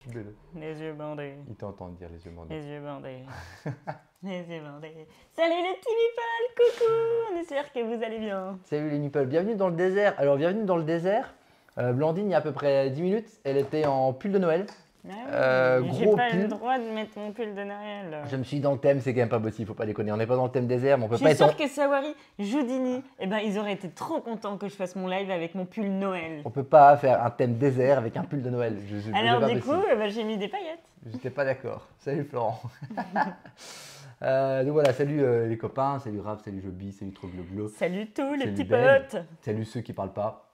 Les yeux bandés. Il t'entend dire les yeux bandés. Les yeux bandés. Les yeux bandés. Salut les petits people, coucou. On espère que vous allez bien. Salut les meeples, bienvenue dans le désert. Alors bienvenue dans le désert. Blandine, il y a à peu près 10 minutes, elle était en pull de Noël. Ah oui, j'ai Gros pas pull. le droit de mettre mon pull de Noël. Je me suis dit dans le thème, c'est quand même pas possible, faut pas déconner. On n'est pas dans le thème désert, mais on peut Je pas suis être. sûre que Sawari, Joudini, eh ben, ils auraient été trop contents que je fasse mon live avec mon pull Noël. On peut pas faire un thème désert avec un pull de Noël. Alors pas du coup, possible. eh ben, j'ai mis des paillettes. J'étais pas d'accord. Salut Florent. Donc voilà, salut les copains, salut Raph, salut Joby, salut Trogloglo, Salut tous les Salut petits Ben. potes. salut ceux qui parlent pas.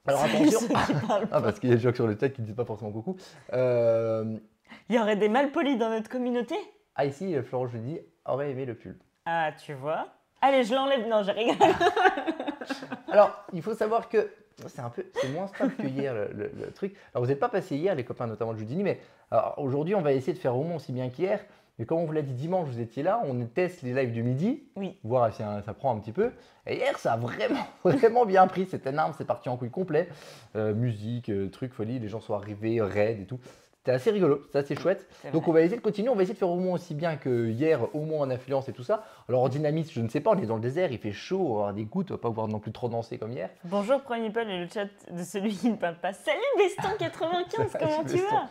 Alors Salut attention. ceux qui parlent Ah, parce qu'il y a des gens sur le chat qui ne disent pas forcément coucou. Il y aurait des malpolis dans notre communauté? Ah ici, Florent Jeudi aurait aimé le pull. Ah, tu vois. Allez, je l'enlève. Non, je rigole. Alors, il faut savoir que c'est moins stable que hier le truc. Alors, vous n'êtes pas passé hier, les copains, notamment de Judini, mais aujourd'hui, on va essayer de faire au moins aussi bien qu'hier. Mais comme on vous l'a dit dimanche, vous étiez là, on teste les lives du midi, Oui. voir si ça prend un petit peu. Et hier, ça a vraiment, vraiment bien pris. C'était énorme, c'est parti en couille complet. Musique, truc, folie, les gens sont arrivés, raids et tout. C'était assez rigolo, c'était assez chouette. C'est Donc vrai. on va essayer de continuer, on va essayer de faire au moins aussi bien que hier, au moins en affluence et tout ça. Alors en dynamisme, je ne sais pas, on est dans le désert, il fait chaud, on va avoir des gouttes, on va pas pouvoir non plus trop danser comme hier. Bonjour Premier Paul et le chat de celui qui ne parle pas. Salut Beston95, comment tu Beston. vas?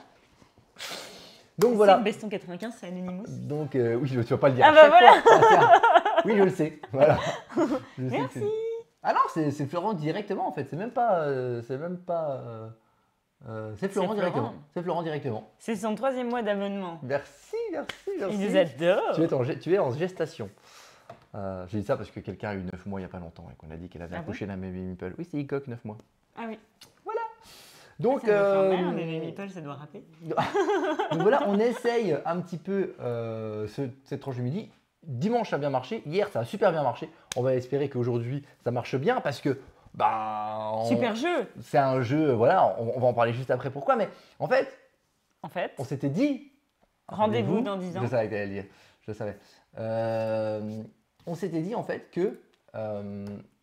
Donc Tu voilà. sais que Beston95, c'est Anonymous. Donc oui, tu vas pas le dire. Ah à bah chaque voilà. fois. Ah, tiens. Oui, je le sais. Voilà. Je sais que Merci. c'est- Ah non, c'est Florent directement en fait. C'est même pas. C'est Florent Florent. directement. C'est Florent directement. C'est son 3e mois d'abonnement. Merci, merci, merci. Il nous adore. Tu es en gestation. J'ai dit ça parce que quelqu'un a eu 9 mois il n'y a pas longtemps et qu'on a dit qu'elle avait Ah accouché d'un bébé Meeple. Oui, c'est Hickok, 9 mois. Ah oui. Donc, Ça doit faire mal, un bébé Meeple, ça doit râper. donc voilà, on essaye un petit peu cette tranche du midi. Dimanche, ça a bien marché. Hier, ça a super bien marché. On va espérer qu'aujourd'hui, ça marche bien parce que Super jeu. c'est un jeu, voilà, on va en parler juste après pourquoi. Mais en fait, En fait, on s'était dit. rendez-vous dans 10 ans. Je savais que t'allais le dire. Je le savais. On s'était dit en fait que.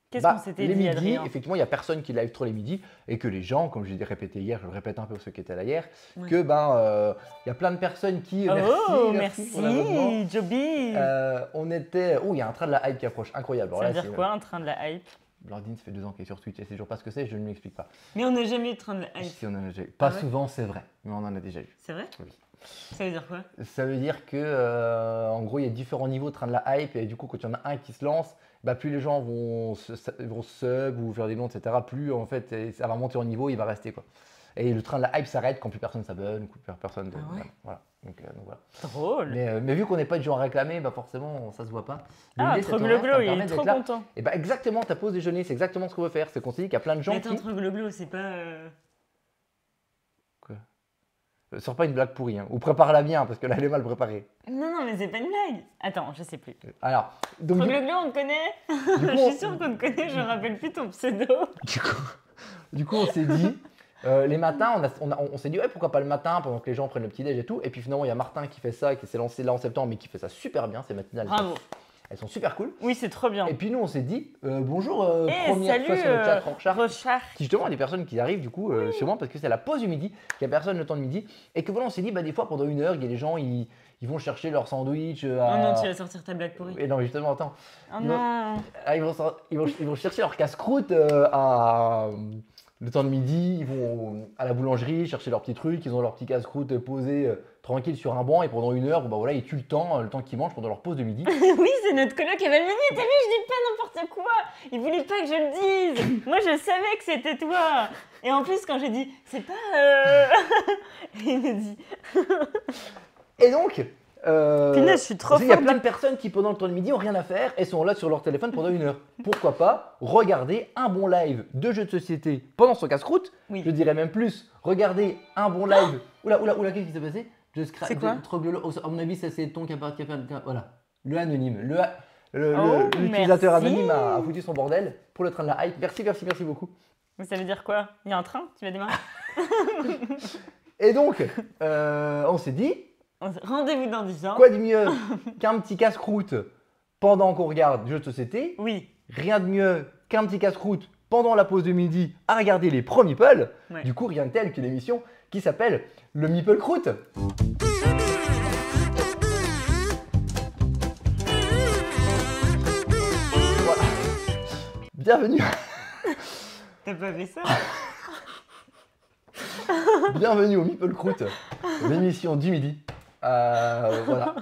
Qu'est-ce qu'on s'était les dit, midis, Adrien? effectivement, il n'y a personne qui live trop les midis et que les gens, comme j'ai répété hier, je le répète un peu pour ceux qui étaient là hier, Oui. que il y a plein de personnes qui. Oh, merci pour l'abonnement. merci, Joby. On était. Oh, il y a un train de la hype qui approche, incroyable. Alors Ça veut là, dire quoi, un train de la hype? Blandine, ça fait 2 ans qu'elle est sur Twitch, elle sait toujours pas ce que c'est, je ne lui explique pas. Mais on n'a jamais eu de train de la hype. Si on en a déjà eu. Pas Ah ouais souvent, c'est vrai, mais on en a déjà eu. C'est vrai? Oui. Ça veut dire quoi? Ça veut dire que, en gros, il y a différents niveaux de train de la hype et du coup, quand il y en a un qui se lance, plus les gens vont sub ou faire des noms, etc. Plus en fait, ça va monter en niveau, il va rester quoi. Et le train de la hype s'arrête quand plus personne s'abonne ou plus personne. Ah ouais. Voilà. Donc, voilà. Drôle. Mais vu qu'on n'est pas du genre à réclamer, forcément, ça se voit pas. Mais Ah, l'idée, cet horaire, ça Trogloglo, me il permet est d'être trop là. content. Et exactement, ta pause déjeuner, c'est exactement ce qu'on veut faire. C'est qu'on s'est dit qu'il y a plein de gens Mais attends, qui. Trogloglo, c'est pas. Quoi Sors pas une blague pourrie, hein. Ou prépare-la bien, parce que là, elle est mal préparée. Non, mais c'est pas une blague. Attends, je sais plus. Alors, donc, Trogloglo, on te connaît? du coup, Je suis sûre qu'on te connaît, je me rappelle plus ton pseudo. Du coup, on s'est dit, les matins, on s'est dit, ouais, pourquoi pas le matin, pendant que les gens prennent le petit-déj et tout. Et puis finalement, il y a Martin qui fait ça, qui s'est lancé là en septembre, mais qui fait ça super bien, ces matinales. Bravo. Elles sont super cool. Oui, c'est trop bien. Et puis nous, on s'est dit, bonjour, Eh, première salut, fois sur le chat, Rochard. Rochard. Qui justement a des personnes qui arrivent du coup sûrement parce que c'est la pause du midi, qu'il n'y a personne le temps de midi. Et que voilà, on s'est dit, des fois, pendant 1 heure, il y a des gens, ils vont chercher leur sandwich. Oh non, tu vas sortir ta blague pourrie. Et non, justement, attends. Oh Ils vont- non. Ils vont chercher leur casse-croûte le temps de midi, ils vont à la boulangerie chercher leurs petits trucs, ils ont leur petit casse-croûte posé tranquille sur un banc et pendant 1 heure, voilà, ils tuent le temps qu'ils mangent pendant leur pause de midi. Oui, c'est notre coloc qui avait le menu. T'as vu, je dis pas n'importe quoi. Il voulait pas que je le dise. Moi, je savais que c'était toi. Et en plus, quand j'ai dit, c'est pas. Il me dit. Et donc, Punaise, je suis trop il y a forte plein du- de personnes qui pendant le temps de midi ont rien à faire et sont là sur leur téléphone pendant 1 heure. Pourquoi pas regarder un bon live de jeux de société pendant son casse-croûte. Oui. Je dirais même plus, regarder un bon live. Oula, qu'est-ce qui s'est passé? C'est quoi? À mon avis, ça c'est ton qui a fait. Voilà, le anonyme. Oh, L'utilisateur merci. anonyme a foutu son bordel pour le train de la hype. Merci beaucoup. Mais ça veut dire quoi? Il y a un train? Tu vas démarrer? Et donc, on s'est dit, Rendez-vous dans 10 ans. quoi de mieux qu'un petit casse-croûte pendant qu'on regarde jeux de société? Oui. Rien de mieux qu'un petit casse-croûte pendant la pause de midi à regarder les pros Meeple. Ouais. Du coup, rien de tel qu'une émission qui s'appelle le Meeple Croûte. Voilà. Bienvenue. T'as pas fait ça? Bienvenue au Meeple Croûte, l'émission du midi. Voilà.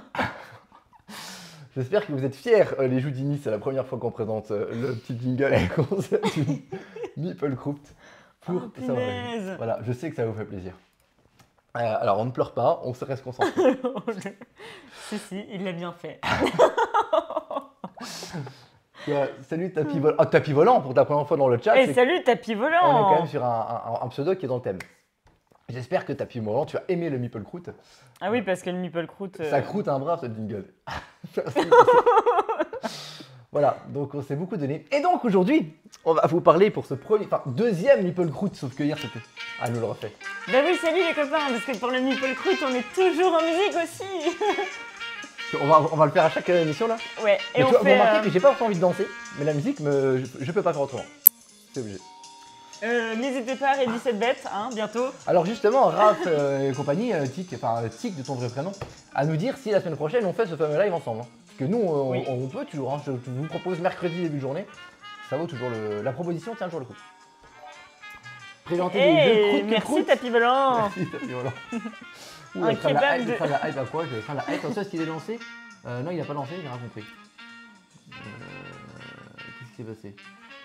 J'espère que vous êtes fiers, les Joudini. C'est la première fois qu'on présente le petit jingle et qu'on se dit Meeple Croûte pour Oh, Savoir. punaise. Voilà, je sais que ça vous fait plaisir. Alors, on ne pleure pas, on se reste concentré. Si, il l'a bien fait. Salut tapis volant. Ah, tapis volant pour ta première fois dans le chat. Et c'est salut tapis volant. On est quand même sur un pseudo qui est dans le thème. J'espère que tapis volant, tu as aimé le Meeple Croûte. Ah oui, parce que le Meeple Croûte... Ça croûte un bras ce jingle. Merci. Voilà, donc on s'est beaucoup donné. Et donc aujourd'hui, on va vous parler pour ce deuxième Meeple Croûte, sauf que hier c'était... Ah, nous le refait. Bah oui, salut les copains, parce que pour le Meeple Croûte, on est toujours en musique aussi. On va le faire à chaque émission là. Ouais, et Mais on tu vois, vous fait... remarquez que j'ai pas vraiment envie de danser, mais la musique, je peux pas faire autrement. C'est obligé. N'hésitez pas à Ready Set Bet, hein, bientôt. Alors justement, Raph et compagnie, Tic de ton vrai prénom, à nous dire si la semaine prochaine on fait ce fameux live ensemble. Hein. Parce que nous, Oui. on peut toujours. Hein. Je vous propose mercredi début de journée. Ça vaut toujours la proposition tient toujours le coup. Présenter les jeux Hey, croûte merci croûte. tapis volant. Merci, tapis volant. Ouh, Un il va kebab de de- faire la hype à quoi? Je vais faire la hype. Ça, est-ce qu'il est lancé? Non, il n'a pas lancé, j'ai rien compris. Qu'est-ce qui s'est passé?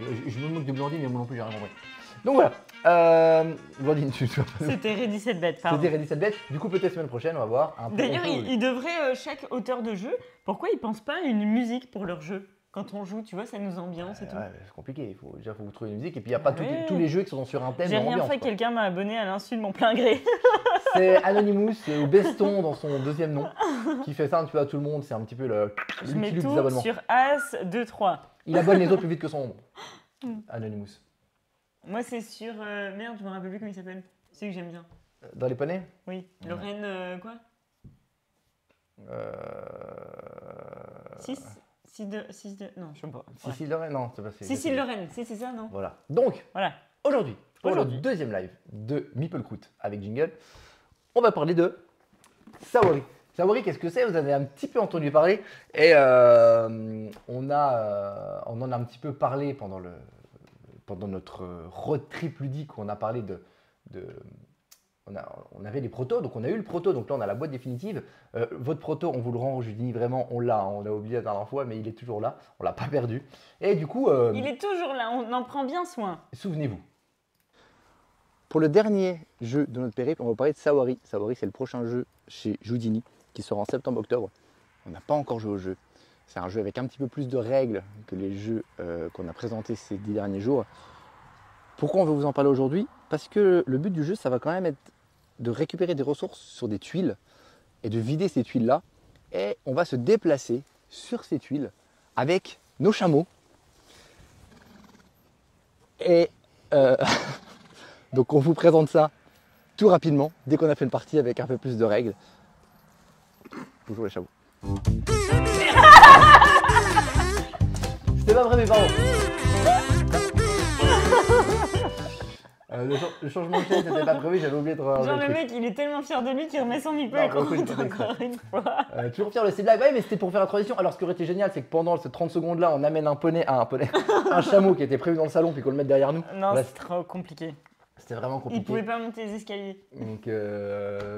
Je me moque de Blandine, mais moi non plus, j'ai rien compris. Donc voilà. Blandine, tu vas pas nous... C'était Ready Set Bet, pardon. C'était Ready Set Bet. Du coup, peut-être semaine prochaine, on va voir. D'ailleurs, il devrait, chaque auteur de jeu, pourquoi ils pensent pas à une musique pour leur jeu? Quand on joue, tu vois, ça nous ambiance et tout. Ouais, c'est compliqué. Déjà, il faut vous trouver une musique. Et puis, il n'y a pas Ouais. tous les jeux qui sont sur un thème J'ai de rien l'ambiance. fait, quoi. quelqu'un m'a abonné à l'insu de mon plein gré. C'est Anonymous ou Beston dans son deuxième nom qui fait ça un petit peu à tout le monde. C'est un petit peu Je mets l'utilité des tout abonnements. sur As 2, 3. Il abonne les autres plus vite que son ombre. Anonymous. Moi, c'est sur... merde, je me rappelle plus comment il s'appelle. C'est que j'aime bien. Dans les poneys Oui, Lorraine, quoi 6 de... Non, je sais pas. Ouais. Sicile Lorraine. Non, c'est pas Sicile Lorraine, c'est ça, non? Voilà. Donc, Voilà. aujourd'hui, pour le Aujourd'hui. deuxième live de Meeple Croûte avec Jingle, on va parler de Saori. Saori, qu'est-ce que c'est? Vous avez un petit peu entendu parler et on en a un petit peu parlé pendant notre road trip ludique où on a parlé on avait les protos, donc on a eu le proto, donc là on a la boîte définitive. Votre proto, on vous le rend, je dis vraiment, on l'a oublié la dernière fois, mais il est toujours là, on l'a pas perdu. Et du coup, Il est toujours là, on en prend bien soin. souvenez-vous. Pour le dernier jeu de notre périple, on va parler de Saori. Saori, c'est le prochain jeu chez Joudini qui sort en septembre-octobre. On n'a pas encore joué au jeu. C'est un jeu avec un petit peu plus de règles que les jeux qu'on a présentés ces 10 derniers jours. Pourquoi on veut vous en parler aujourd'hui? Parce que le but du jeu, ça va quand même être de récupérer des ressources sur des tuiles et de vider ces tuiles-là. Et on va se déplacer sur ces tuiles avec nos chameaux. Et donc on vous présente ça tout rapidement, dès qu'on a fait une partie avec un peu plus de règles. Bonjour les chameaux. C'était pas vrai, mais pardon. Le changement de chaîne, c'était pas prévu, j'avais oublié de regarder Genre le le truc. mec, il est tellement fier de lui qu'il remet son Meeple Non, pour le coup, Croûte j'ai pas fait encore une fois. Toujours fier de ces blagues, ouais, mais c'était pour faire la transition. Alors, ce qui aurait été génial, c'est que pendant ces 30 secondes-là, on amène un chameau qui était prévu dans le salon, puis qu'on le mette derrière nous. Non, Là, c'est trop compliqué. c'était vraiment Il compliqué. pouvait pas monter les escaliers.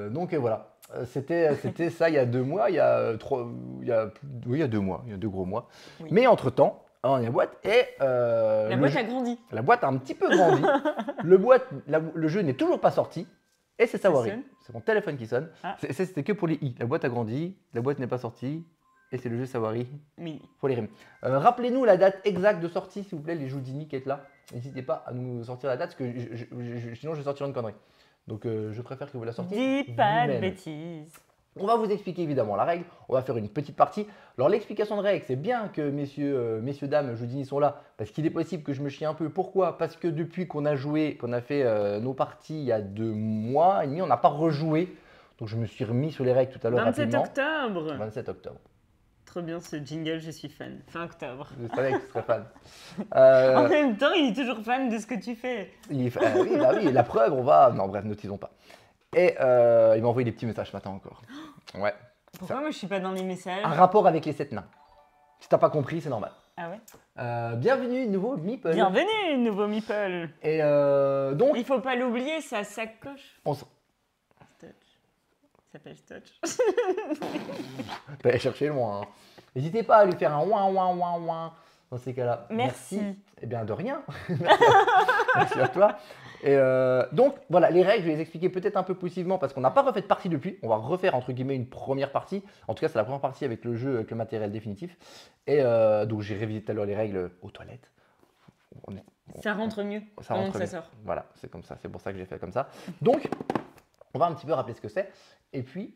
Donc voilà. C'était ça il y a 2 mois, il y a 3, il y a 2 mois, il y a 2 gros mois. Oui. Mais entre-temps, on a la boîte et La boîte a grandi. la boîte a un petit peu grandi. Le jeu n'est toujours pas sorti. Et c'est Saori. sonne. C'est mon téléphone qui sonne. Ah. C'était que pour les i. La boîte a grandi, la boîte n'est pas sortie. Et c'est le jeu Saori Oui. pour les rimes. Rappelez-nous la date exacte de sortie, s'il vous plaît, les Joudini qui êtes là. N'hésitez pas à nous sortir la date, parce que sinon je vais sortir une connerie. Donc je préfère que vous la sortiez. Dis pas de vous-même. bêtises. On va vous expliquer évidemment la règle, on va faire une petite partie. Alors l'explication de règle, c'est bien que messieurs, dames, Joudini sont là, parce qu'il est possible que je me chie un peu. Pourquoi? Parce que depuis qu'on a joué, qu'on a fait nos parties il y a 2 mois et demi, on n'a pas rejoué. Donc je me suis remis sur les règles tout à l'heure 27 rapidement. octobre. 27 octobre. Trop bien ce jingle, je suis fan. Fin octobre. Je savais que tu serais fan. En même temps, il est toujours fan de ce que tu fais. Oui, bah oui, la preuve, on va. Non, bref, ne teasons pas. Et il m'a envoyé des petits messages ce matin encore. Ouais. Pourquoi moi je suis pas dans les messages? Un rapport avec les 7 nains. Si t'as pas compris, c'est normal. Ah ouais? Bienvenue, nouveau Meeple. Bienvenue, nouveau Meeple. Et donc, Il faut pas l'oublier, sa sacoche. on se... Stotch. Ça s'appelle Stotch. peut aller chercher loin. Hein. N'hésitez pas à lui faire un ouin, ouin, ouin, ouin dans ces cas-là. Merci. Eh bien, de rien. Merci à toi. Et donc, voilà, les règles, je vais les expliquer peut-être un peu poussivement parce qu'on n'a pas refait de partie depuis. On va refaire, entre guillemets, une première partie. En tout cas, c'est la première partie avec le jeu, avec le matériel définitif. Et donc, j'ai révisé tout à l'heure les règles aux toilettes. Ça rentre mieux. Ça pendant rentre que ça mieux. sort. Voilà, c'est comme ça. C'est pour ça que j'ai fait comme ça. Donc, on va un petit peu rappeler ce que c'est. Et puis,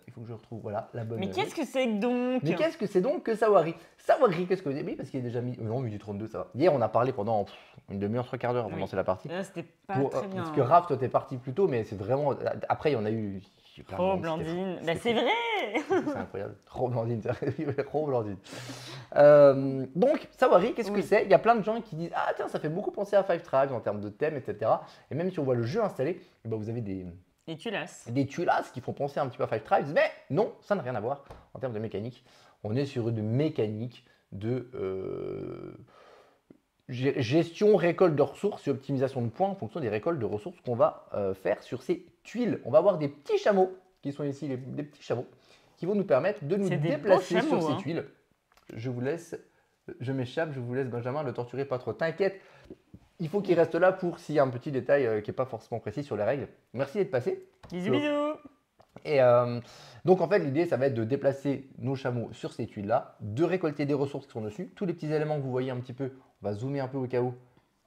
il faut que je retrouve voilà, la bonne. Mais qu'est-ce que c'est que donc? Mais qu'est-ce que c'est donc que Sawari? Sawari, qu'est-ce que vous Oui, parce qu'il est déjà mis. Non, midi 32, ça va. Hier, on a parlé pendant une demi-heure, 3/4 d'heure avant de lancer la partie. Là, c'était pas Pour, très bien. parce que Raph, toi, t'es parti plus tôt, mais c'est vraiment. Après, il y en a eu. plein de Oh, monde, Blandine. Bah, c'était c'est vrai. C'est incroyable. Trop Blandine, trop Blandine. Donc, Sawari, qu'est-ce que c'est? Il y a plein de gens qui disent ah, tiens, ça fait beaucoup penser à Five Tribes en termes de thème, etc. Et même si on voit le jeu installé, eh ben, vous avez Et tu lasses. des tuilas qui font penser un petit peu à Five Tribes, mais non, ça n'a rien à voir en termes de mécanique. On est sur une mécanique de gestion, récolte de ressources et optimisation de points en fonction des récoltes de ressources qu'on va faire sur ces tuiles. On va avoir des petits chameaux, qui sont ici des petits chameaux, qui vont nous permettre de nous C'est des déplacer beaux sur chameaux, ces hein. tuiles. Je vous laisse, je m'échappe, je vous laisse Benjamin le torturer pas trop. T'inquiète, il faut qu'il reste là pour s'il y a un petit détail qui n'est pas forcément précis sur les règles. Merci d'être passé. Bisous, bisous. Et donc en fait l'idée ça va être de déplacer nos chameaux sur ces tuiles là, de récolter des ressources qui sont dessus, tous les petits éléments que vous voyez un petit peu, on va zoomer un peu au cas où,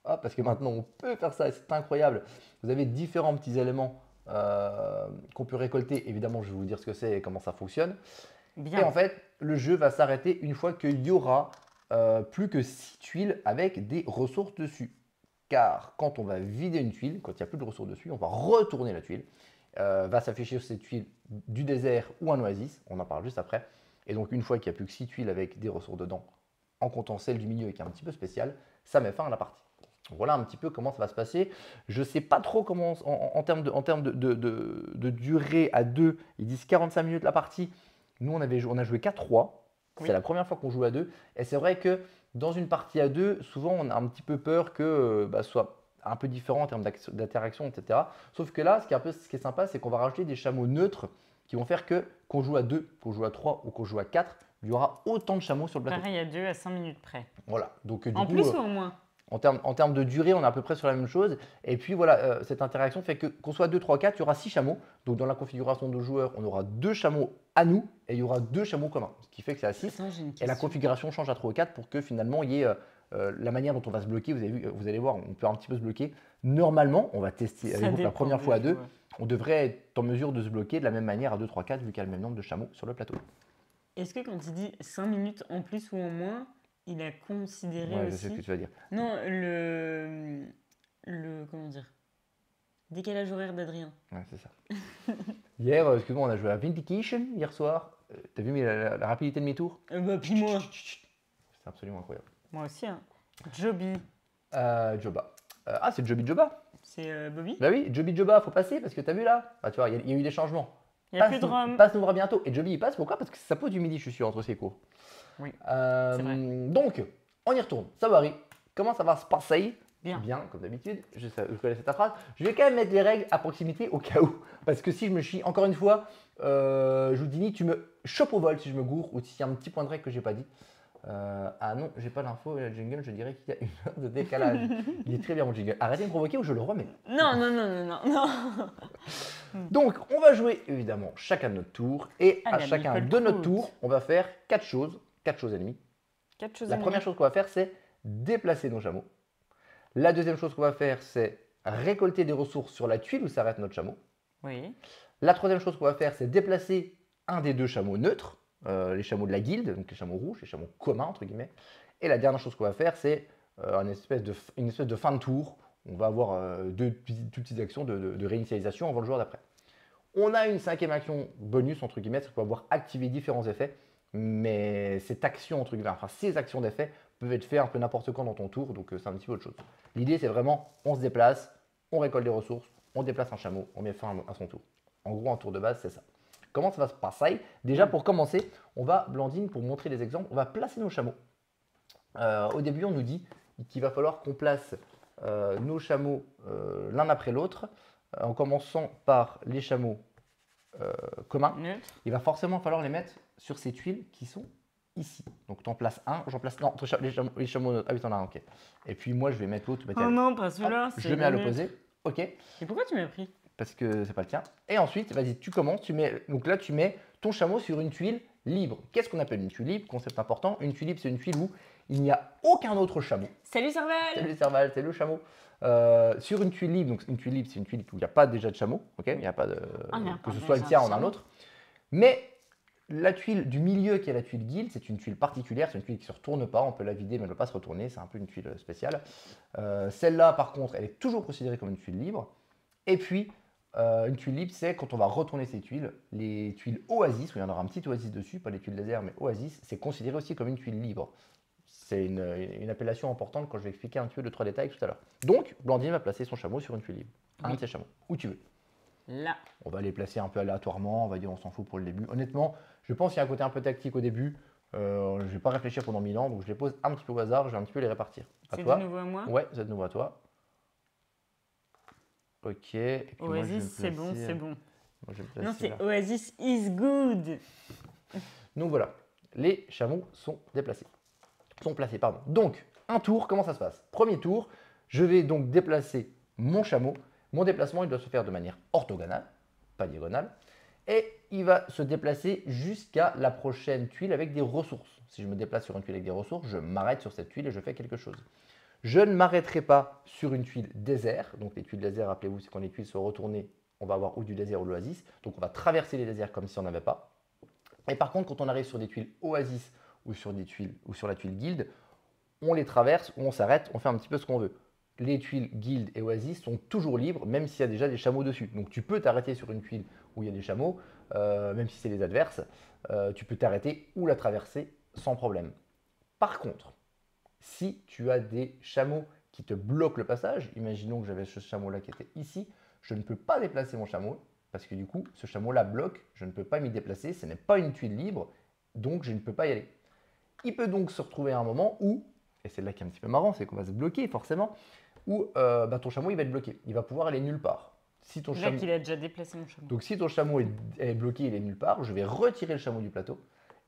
hop, parce que maintenant on peut faire ça, c'est incroyable. Vous avez différents petits éléments qu'on peut récolter, évidemment je vais vous dire ce que c'est et comment ça fonctionne. Bien. Et en fait le jeu va s'arrêter une fois qu'il y aura plus que 6 tuiles avec des ressources dessus. Car quand on va vider une tuile, quand il n'y a plus de ressources dessus, on va retourner la tuile. Va s'afficher sur ces tuiles du désert ou un oasis, on en parle juste après. Et donc une fois qu'il n'y a plus que 6 tuiles avec des ressources dedans, en comptant celle du milieu qui est un petit peu spéciale, ça met fin à la partie. Voilà un petit peu comment ça va se passer. Je ne sais pas trop comment, en termes de durée à 2, ils disent 45 minutes la partie. Nous on a joué qu'à 3, Oui. c'est la première fois qu'on joue à 2. Et c'est vrai que dans une partie à 2, souvent on a un petit peu peur que ce soit un peu différent en termes d'interaction, etc. Sauf que là, ce qui est sympa, c'est qu'on va rajouter des chameaux neutres qui vont faire que qu'on joue à 2, qu'on joue à 3 ou qu'on joue à 4, il y aura autant de chameaux sur le plateau. Pareil, à 2 à 5 minutes près. Voilà. Donc, du En coup, plus ou en moins? en termes de durée, on est à peu près sur la même chose. Et puis voilà, cette interaction fait que qu'on soit 2, 3, 4, il y aura 6 chameaux. Donc dans la configuration de joueurs, on aura 2 chameaux à nous et il y aura 2 chameaux communs. Ce qui fait que c'est à 6. Attends, j'ai une Et la question. configuration change à 3 ou 4 pour que finalement il y ait la manière dont on va se bloquer. Vous allez voir, on peut un petit peu se bloquer. Normalement, on va tester Ça avec vous la dépend première des fois à 2. joueurs. On devrait être en mesure de se bloquer de la même manière à 2, 3, 4 vu qu'il y a le même nombre de chameaux sur le plateau. Est-ce que quand il dit 5 minutes en plus ou en moins, il a considéré Ouais, je aussi... sais ce que tu vas dire. Non, comment dire? Décalage horaire d'Adrien. Ouais, c'est ça. Hier, excuse-moi, on a joué à Vindication hier soir. T'as vu la rapidité de mes tours? Bah, puis moi. C'est absolument incroyable. Moi aussi, hein. Joby. Joba. C'est Joby Joba. C'est Bobby? Bah oui, Joby Joba, faut passer parce que t'as vu là. Bah, tu vois, il y a eu des changements. Il n'y a plus de rhum. Passe nous verra bientôt. Et Joby il passe, pourquoi? Parce que ça pose du midi, je suis sûr, entre ses cours. Oui, c'est vrai. Donc, on y retourne. Sawari, comment ça va se passer? Bien. Bien, comme d'habitude, je connaissais ta phrase. Je vais quand même mettre les règles à proximité au cas où. Parce que si je me chie, encore une fois, Joudini, tu me chopes au vol si je me gourre ou s'il y a un petit point de règle que j'ai pas dit. Ah non, j'ai pas l'info, le jingle, je dirais qu'il y a une heure de décalage. Il est très bien mon jingle. Arrêtez de me provoquer ou je le remets. Non, non, non, non, non, non. Donc, on va jouer évidemment chacun de notre tour. Et Ah, à la chacun Meeple de notre Cruise. tour, on va faire 4 choses et demie. 4 choses La à première chose qu'on va faire, c'est déplacer nos chameaux. La deuxième chose qu'on va faire, c'est récolter des ressources sur la tuile où s'arrête notre chameau. Oui. La troisième chose qu'on va faire, c'est déplacer un des 2 chameaux neutres, les chameaux de la guilde, donc les chameaux rouges, les chameaux communs, entre guillemets. Et la dernière chose qu'on va faire, c'est une espèce de fin de tour. On va avoir deux petites actions de réinitialisation avant le joueur d'après. On a une 5e action bonus, entre guillemets, c'est qu'on va pouvoir activer différents effets mais cette action, entre guillemets, enfin ces actions d'effet peuvent être faites un peu n'importe quand dans ton tour, donc c'est un petit peu autre chose. L'idée, c'est vraiment, on se déplace, on récolte des ressources, on déplace un chameau, on met fin à son tour. En gros, un tour de base, c'est ça. Comment ça va se passer? Déjà, pour commencer, on va, Blandine, pour montrer les exemples, on va placer nos chameaux. Au début, on nous dit qu'il va falloir qu'on place nos chameaux l'un après l'autre, en commençant par les chameaux communs. Neutre. Il va forcément falloir les mettre sur ces tuiles qui sont ici. Donc, tu en places un, j'en place. Non, les chameaux neutres. Ah oui, t'en as un, ok. Et puis, moi, je vais mettre l'autre. Oh non, pas celui-là. Je le mets à l'opposé. Ok. Et pourquoi tu m'as pris? Parce que c'est pas le tien. Et ensuite, vas-y, tu commences. Donc là, tu mets ton chameau sur une tuile libre. Qu'est-ce qu'on appelle une tuile libre? Concept important. Une tuile libre, c'est une tuile où il n'y a aucun autre chameau. Salut Serval. Salut Serval, c'est le chameau. Sur une tuile libre, donc une tuile libre, c'est une tuile où il n'y a pas déjà de chameau. Ok, il n'y a pas de. Que ce soit le tien ou un autre. Mais la tuile du milieu, qui est la tuile guild, c'est une tuile particulière. C'est une tuile qui ne se retourne pas. On peut la vider, mais elle ne va pas se retourner. C'est un peu une tuile spéciale. Celle-là, par contre, elle est toujours considérée comme une tuile libre. Et puis, une tuile libre, c'est quand on va retourner ces tuiles. Les tuiles oasis, où il y en aura un petit oasis dessus, pas les tuiles laser, mais oasis, c'est considéré aussi comme une tuile libre. C'est une appellation importante quand je vais expliquer un petit peu de 3 détails tout à l'heure. Donc, Blandine va placer son chameau sur une tuile libre. Un de ses chameaux, où tu veux. Là. On va les placer un peu aléatoirement, on va dire on s'en fout pour le début. Honnêtement, je pense qu'il y a un côté un peu tactique au début. Je ne vais pas réfléchir pendant 1000 ans, donc je les pose un petit peu au hasard, je vais un petit peu les répartir. C'est de nouveau à moi? Ouais, c'est de nouveau à toi. Ok. Et puis Oasis, c'est bon, c'est bon. Moi, je vais Non, c'est là. Oasis is good. Donc voilà, les chameaux sont déplacés. Sont placés, pardon. Donc, un tour, comment ça se passe? Premier tour, je vais donc déplacer mon chameau. Mon déplacement, il doit se faire de manière orthogonale, pas diagonale. Et il va se déplacer jusqu'à la prochaine tuile avec des ressources. Si je me déplace sur une tuile avec des ressources, je m'arrête sur cette tuile et je fais quelque chose. Je ne m'arrêterai pas sur une tuile désert. Donc les tuiles désert, rappelez-vous, c'est quand les tuiles sont retournées, on va avoir ou du désert ou de l'oasis. Donc on va traverser les déserts comme si on n'avait pas. Et par contre, quand on arrive sur des tuiles oasis ou sur des tuiles ou sur la tuile guild, on les traverse ou on s'arrête, on fait un petit peu ce qu'on veut. Les tuiles guild et oasis sont toujours libres, même s'il y a déjà des chameaux dessus. Donc tu peux t'arrêter sur une tuile où il y a des chameaux, même si c'est les adverses, tu peux t'arrêter ou la traverser sans problème. Par contre, si tu as des chameaux qui te bloquent le passage, imaginons que j'avais ce chameau-là qui était ici, je ne peux pas déplacer mon chameau parce que du coup, ce chameau-là bloque, je ne peux pas m'y déplacer, ce n'est pas une tuile libre, donc je ne peux pas y aller. Il peut donc se retrouver à un moment où, et c'est là qui est un petit peu marrant, c'est qu'on va se bloquer forcément, où ton chameau il va être bloqué, il va pouvoir aller nulle part. Si ton chameau... qu'il a déjà déplacé mon chameau. Donc si ton chameau est bloqué, il est nulle part, je vais retirer le chameau du plateau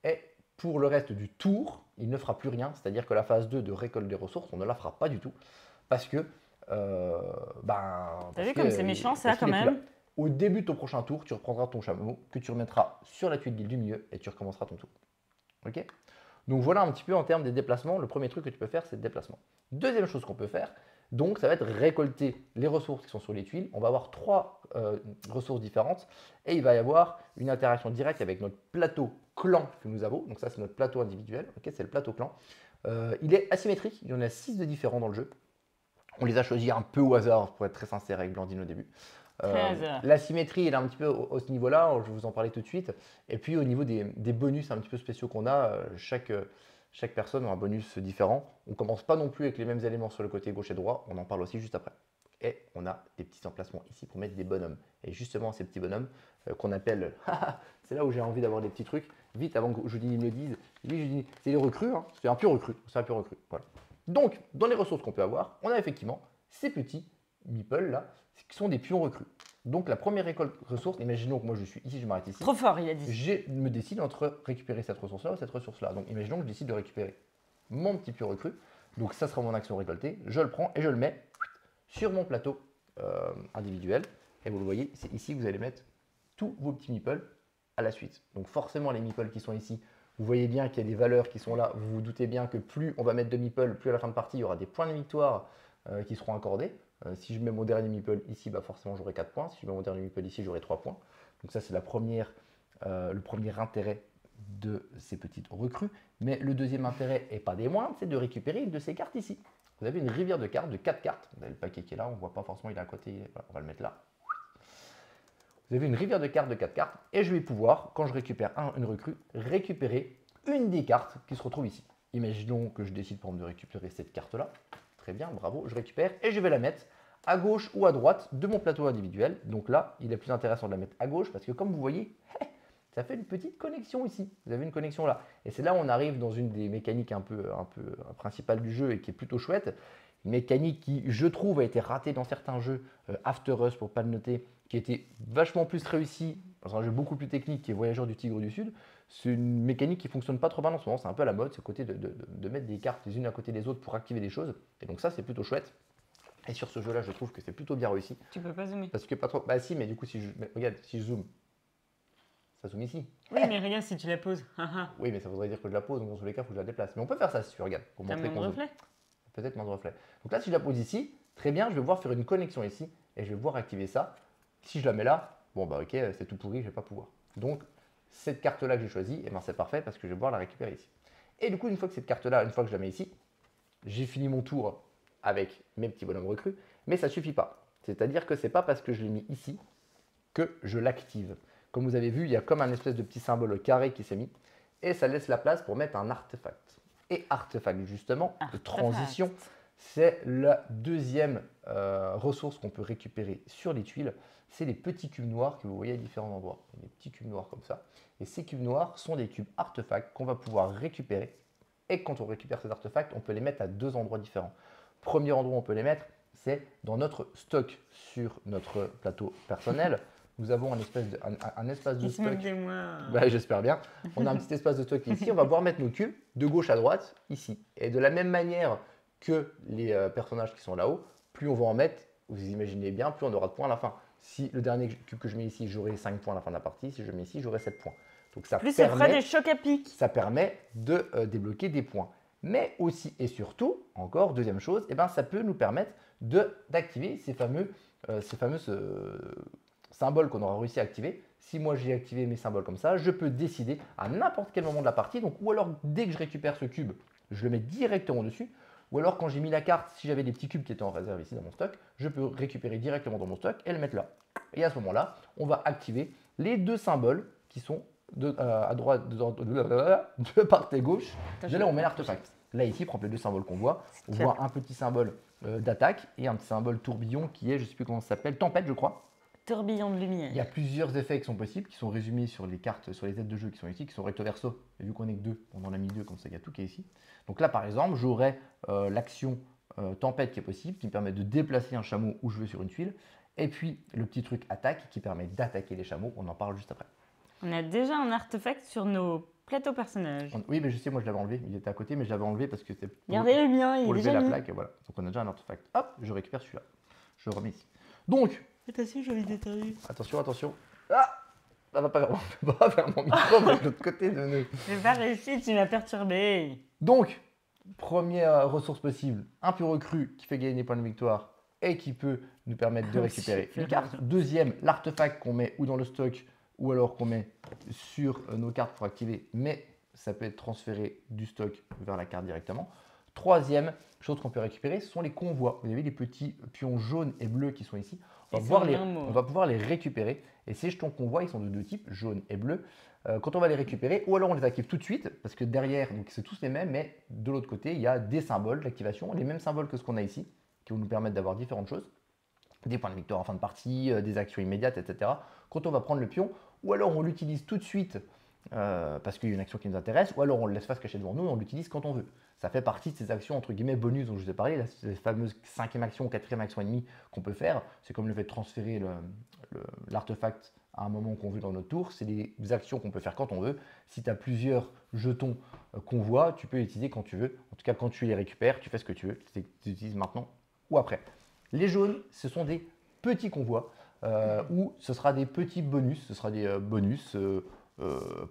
et pour le reste du tour, il ne fera plus rien. C'est-à-dire que la phase 2 de récolte des ressources, on ne la fera pas du tout. Parce que. T'as vu comme c'est méchant ça quand même? Au début de ton prochain tour, tu reprendras ton chameau que tu remettras sur la tuile guild du milieu et tu recommenceras ton tour. Ok? Donc voilà un petit peu en termes des déplacements. Le premier truc que tu peux faire, c'est le déplacement. Deuxième chose qu'on peut faire, donc ça va être récolter les ressources qui sont sur les tuiles. On va avoir 3 ressources différentes et il va y avoir une interaction directe avec notre plateau clan que nous avons. Donc ça, c'est notre plateau individuel. Ok, c'est le plateau clan. Il est asymétrique. Il y en a 6 de différents dans le jeu. On les a choisis un peu au hasard, pour être très sincère avec Blandine au début. La symétrie, elle est un petit peu au ce niveau-là, je vais vous en parler tout de suite. Et puis au niveau des bonus un petit peu spéciaux qu'on a, chaque personne a un bonus différent. On ne commence pas non plus avec les mêmes éléments sur le côté gauche et droit, on en parle aussi juste après. Et on a des petits emplacements ici pour mettre des bonhommes. Et justement, ces petits bonhommes qu'on appelle, c'est là où j'ai envie d'avoir des petits trucs. Vite, avant que Judine me le dise, c'est les recrues, hein. C'est un pur recrue. Voilà. Donc, dans les ressources qu'on peut avoir, on a effectivement ces petits meeples là, qui sont des pions recrues. Donc, la première récolte ressource, imaginons que moi je suis ici, je m'arrête ici. Trop fort, il a dit. Je me décide entre récupérer cette ressource-là ou cette ressource-là. Donc, imaginons que je décide de récupérer mon petit pion recrue. Donc, ça sera mon action récoltée. Je le prends et je le mets sur mon plateau individuel. Et vous le voyez, c'est ici que vous allez mettre tous vos petits meeples à la suite. Donc, forcément, les meeples qui sont ici, vous voyez bien qu'il y a des valeurs qui sont là. Vous vous doutez bien que plus on va mettre de meeples, plus à la fin de partie, il y aura des points de victoire qui seront accordés. Si je mets mon dernier meeple ici, bah forcément j'aurai 4 points. Si je mets mon dernier meeple ici, j'aurai 3 points. Donc ça, c'est le premier intérêt de ces petites recrues. Mais le deuxième intérêt, et pas des moindres, c'est de récupérer une de ces cartes ici. Vous avez une rivière de cartes de 4 cartes. Vous avez le paquet qui est là, on ne voit pas forcément, il est à côté. Voilà, on va le mettre là. Vous avez une rivière de cartes de 4 cartes. Et je vais pouvoir, quand je récupère une recrue, récupérer une des cartes qui se retrouve ici. Imaginons que je décide par exemple de récupérer cette carte-là. Très bien, bravo, je récupère et je vais la mettre à gauche ou à droite de mon plateau individuel. Donc là, il est plus intéressant de la mettre à gauche parce que comme vous voyez, ça fait une petite connexion ici. Vous avez une connexion là. Et c'est là où on arrive dans une des mécaniques un peu principales du jeu et qui est plutôt chouette. Une mécanique qui, je trouve, a été ratée dans certains jeux, After Us pour ne pas le noter, qui était vachement plus réussie, dans un jeu beaucoup plus technique qui est Voyageurs du Tigre du Sud. C'est une mécanique qui ne fonctionne pas trop bien en ce moment. C'est un peu à la mode, ce côté de mettre des cartes les unes à côté des autres pour activer des choses. Et donc ça, c'est plutôt chouette. Et sur ce jeu-là, je trouve que c'est plutôt bien réussi. Tu peux pas zoomer. Parce que pas trop. Bah si, mais du coup, regarde, si je zoome, ça zoome ici. Oui, mais regarde si tu la poses. Oui, mais ça voudrait dire que je la pose, donc dans tous les cas, il faut que je la déplace. Mais on peut faire ça si tu regardes. Pour T'as montrer moins de qu'on zoome. reflet. Peut-être moins de reflet. Donc là, si je la pose ici, très bien, je vais pouvoir faire une connexion ici et je vais pouvoir activer ça. Si je la mets là, bon bah ok, c'est tout pourri, je vais pas pouvoir. Donc cette carte-là que j'ai choisie, eh ben, c'est parfait parce que je vais pouvoir la récupérer ici. Et du coup, une fois que cette carte-là, une fois que je la mets ici, j'ai fini mon tour avec mes petits bonhommes recrues, mais ça ne suffit pas. C'est-à-dire que ce n'est pas parce que je l'ai mis ici que je l'active. Comme vous avez vu, il y a comme un espèce de petit symbole carré qui s'est mis et ça laisse la place pour mettre un artefact. Et artefact, justement, de transition, c'est la deuxième ressource qu'on peut récupérer sur les tuiles. C'est les petits cubes noirs que vous voyez à différents endroits. Des petits cubes noirs comme ça. Et ces cubes noirs sont des cubes artefacts qu'on va pouvoir récupérer. Et quand on récupère ces artefacts, on peut les mettre à deux endroits différents. Premier endroit où on peut les mettre, c'est dans notre stock sur notre plateau personnel. Nous avons un espace de stock. Bah, j'espère bien. On a un petit espace de stock ici. On va pouvoir mettre nos cubes de gauche à droite ici. Et de la même manière que les personnages qui sont là-haut, plus on va en mettre, vous imaginez bien, plus on aura de points à la fin. Si le dernier cube que je mets ici, j'aurai 5 points à la fin de la partie. Si je mets ici, j'aurai 7 points. Donc ça plus ça fera des chocs à pic. Ça permet de débloquer des points. Mais aussi et surtout, encore, deuxième chose, eh ben, ça peut nous permettre d'activer ces fameux symboles qu'on aura réussi à activer. Si moi j'ai activé mes symboles comme ça, je peux décider à n'importe quel moment de la partie, donc, ou alors dès que je récupère ce cube, je le mets directement dessus, ou alors quand j'ai mis la carte, si j'avais des petits cubes qui étaient en réserve ici dans mon stock, je peux récupérer directement dans mon stock et le mettre là. Et à ce moment-là, on va activer les deux symboles qui sont à droite, de part et gauche. De là, on met l'artefact. Là, ici, prend les deux symboles qu'on voit. On voit un petit symbole d'attaque et un petit symbole tourbillon qui est, je ne sais plus comment ça s'appelle, tempête, je crois. Tourbillon de lumière. Il y a plusieurs effets qui sont possibles, qui sont résumés sur les cartes, sur les aides de jeu qui sont ici, qui sont recto verso. Et vu qu'on est que deux, on en a mis deux, comme ça, il y a tout qui est ici. Donc là, par exemple, j'aurai l'action tempête qui est possible, qui me permet de déplacer un chameau où je veux sur une tuile. Et puis, le petit truc attaque qui permet d'attaquer les chameaux. On en parle juste après. On a déjà un artefact sur nos plateaux personnages. Oui, mais je sais, moi je l'avais enlevé. Il était à côté, mais je l'avais enlevé parce que c'était regardez le mien, il est déjà lever la mis. plaque. Et voilà. Donc on a déjà un artefact. Hop, je récupère celui-là. Je le remets ici. Donc, attention, j'ai envie d'éternuer. Attention, attention. Ah, ça va pas vers mon micro, mais de l'autre côté de nous. J'ai pas réussi, tu m'as perturbé. Donc, première ressource possible, un pur recru qui fait gagner des points de victoire et qui peut nous permettre de récupérer une carte. Deuxième, l'artefact qu'on met ou dans le stock ou alors qu'on met sur nos cartes pour activer, mais ça peut être transféré du stock vers la carte directement. Troisième chose qu'on peut récupérer, ce sont les convois. Vous avez les petits pions jaunes et bleus qui sont ici. On va pouvoir les récupérer. Et ces jetons convois, ils sont de deux types, jaune et bleu. Quand on va les récupérer, ou alors on les active tout de suite, parce que derrière, c'est tous les mêmes, mais de l'autre côté, il y a des symboles d'activation, les mêmes symboles que ce qu'on a ici, qui vont nous permettre d'avoir différentes choses. Des points de victoire en fin de partie, des actions immédiates, etc. Quand on va prendre le pion, ou alors on l'utilise tout de suite parce qu'il y a une action qui nous intéresse, ou alors on le laisse face caché devant nous et on l'utilise quand on veut. Ça fait partie de ces actions entre guillemets bonus dont je vous ai parlé, ces fameuses 5e action ou 4e action et demie qu'on peut faire. C'est comme le fait de transférer l'artefact à un moment qu'on veut dans notre tour. C'est des actions qu'on peut faire quand on veut. Si tu as plusieurs jetons convois, tu peux les utiliser quand tu veux. En tout cas, quand tu les récupères, tu fais ce que tu veux. Tu les utilises maintenant ou après. Les jaunes, ce sont des petits convois où ce sera des petits bonus. Ce sera des bonus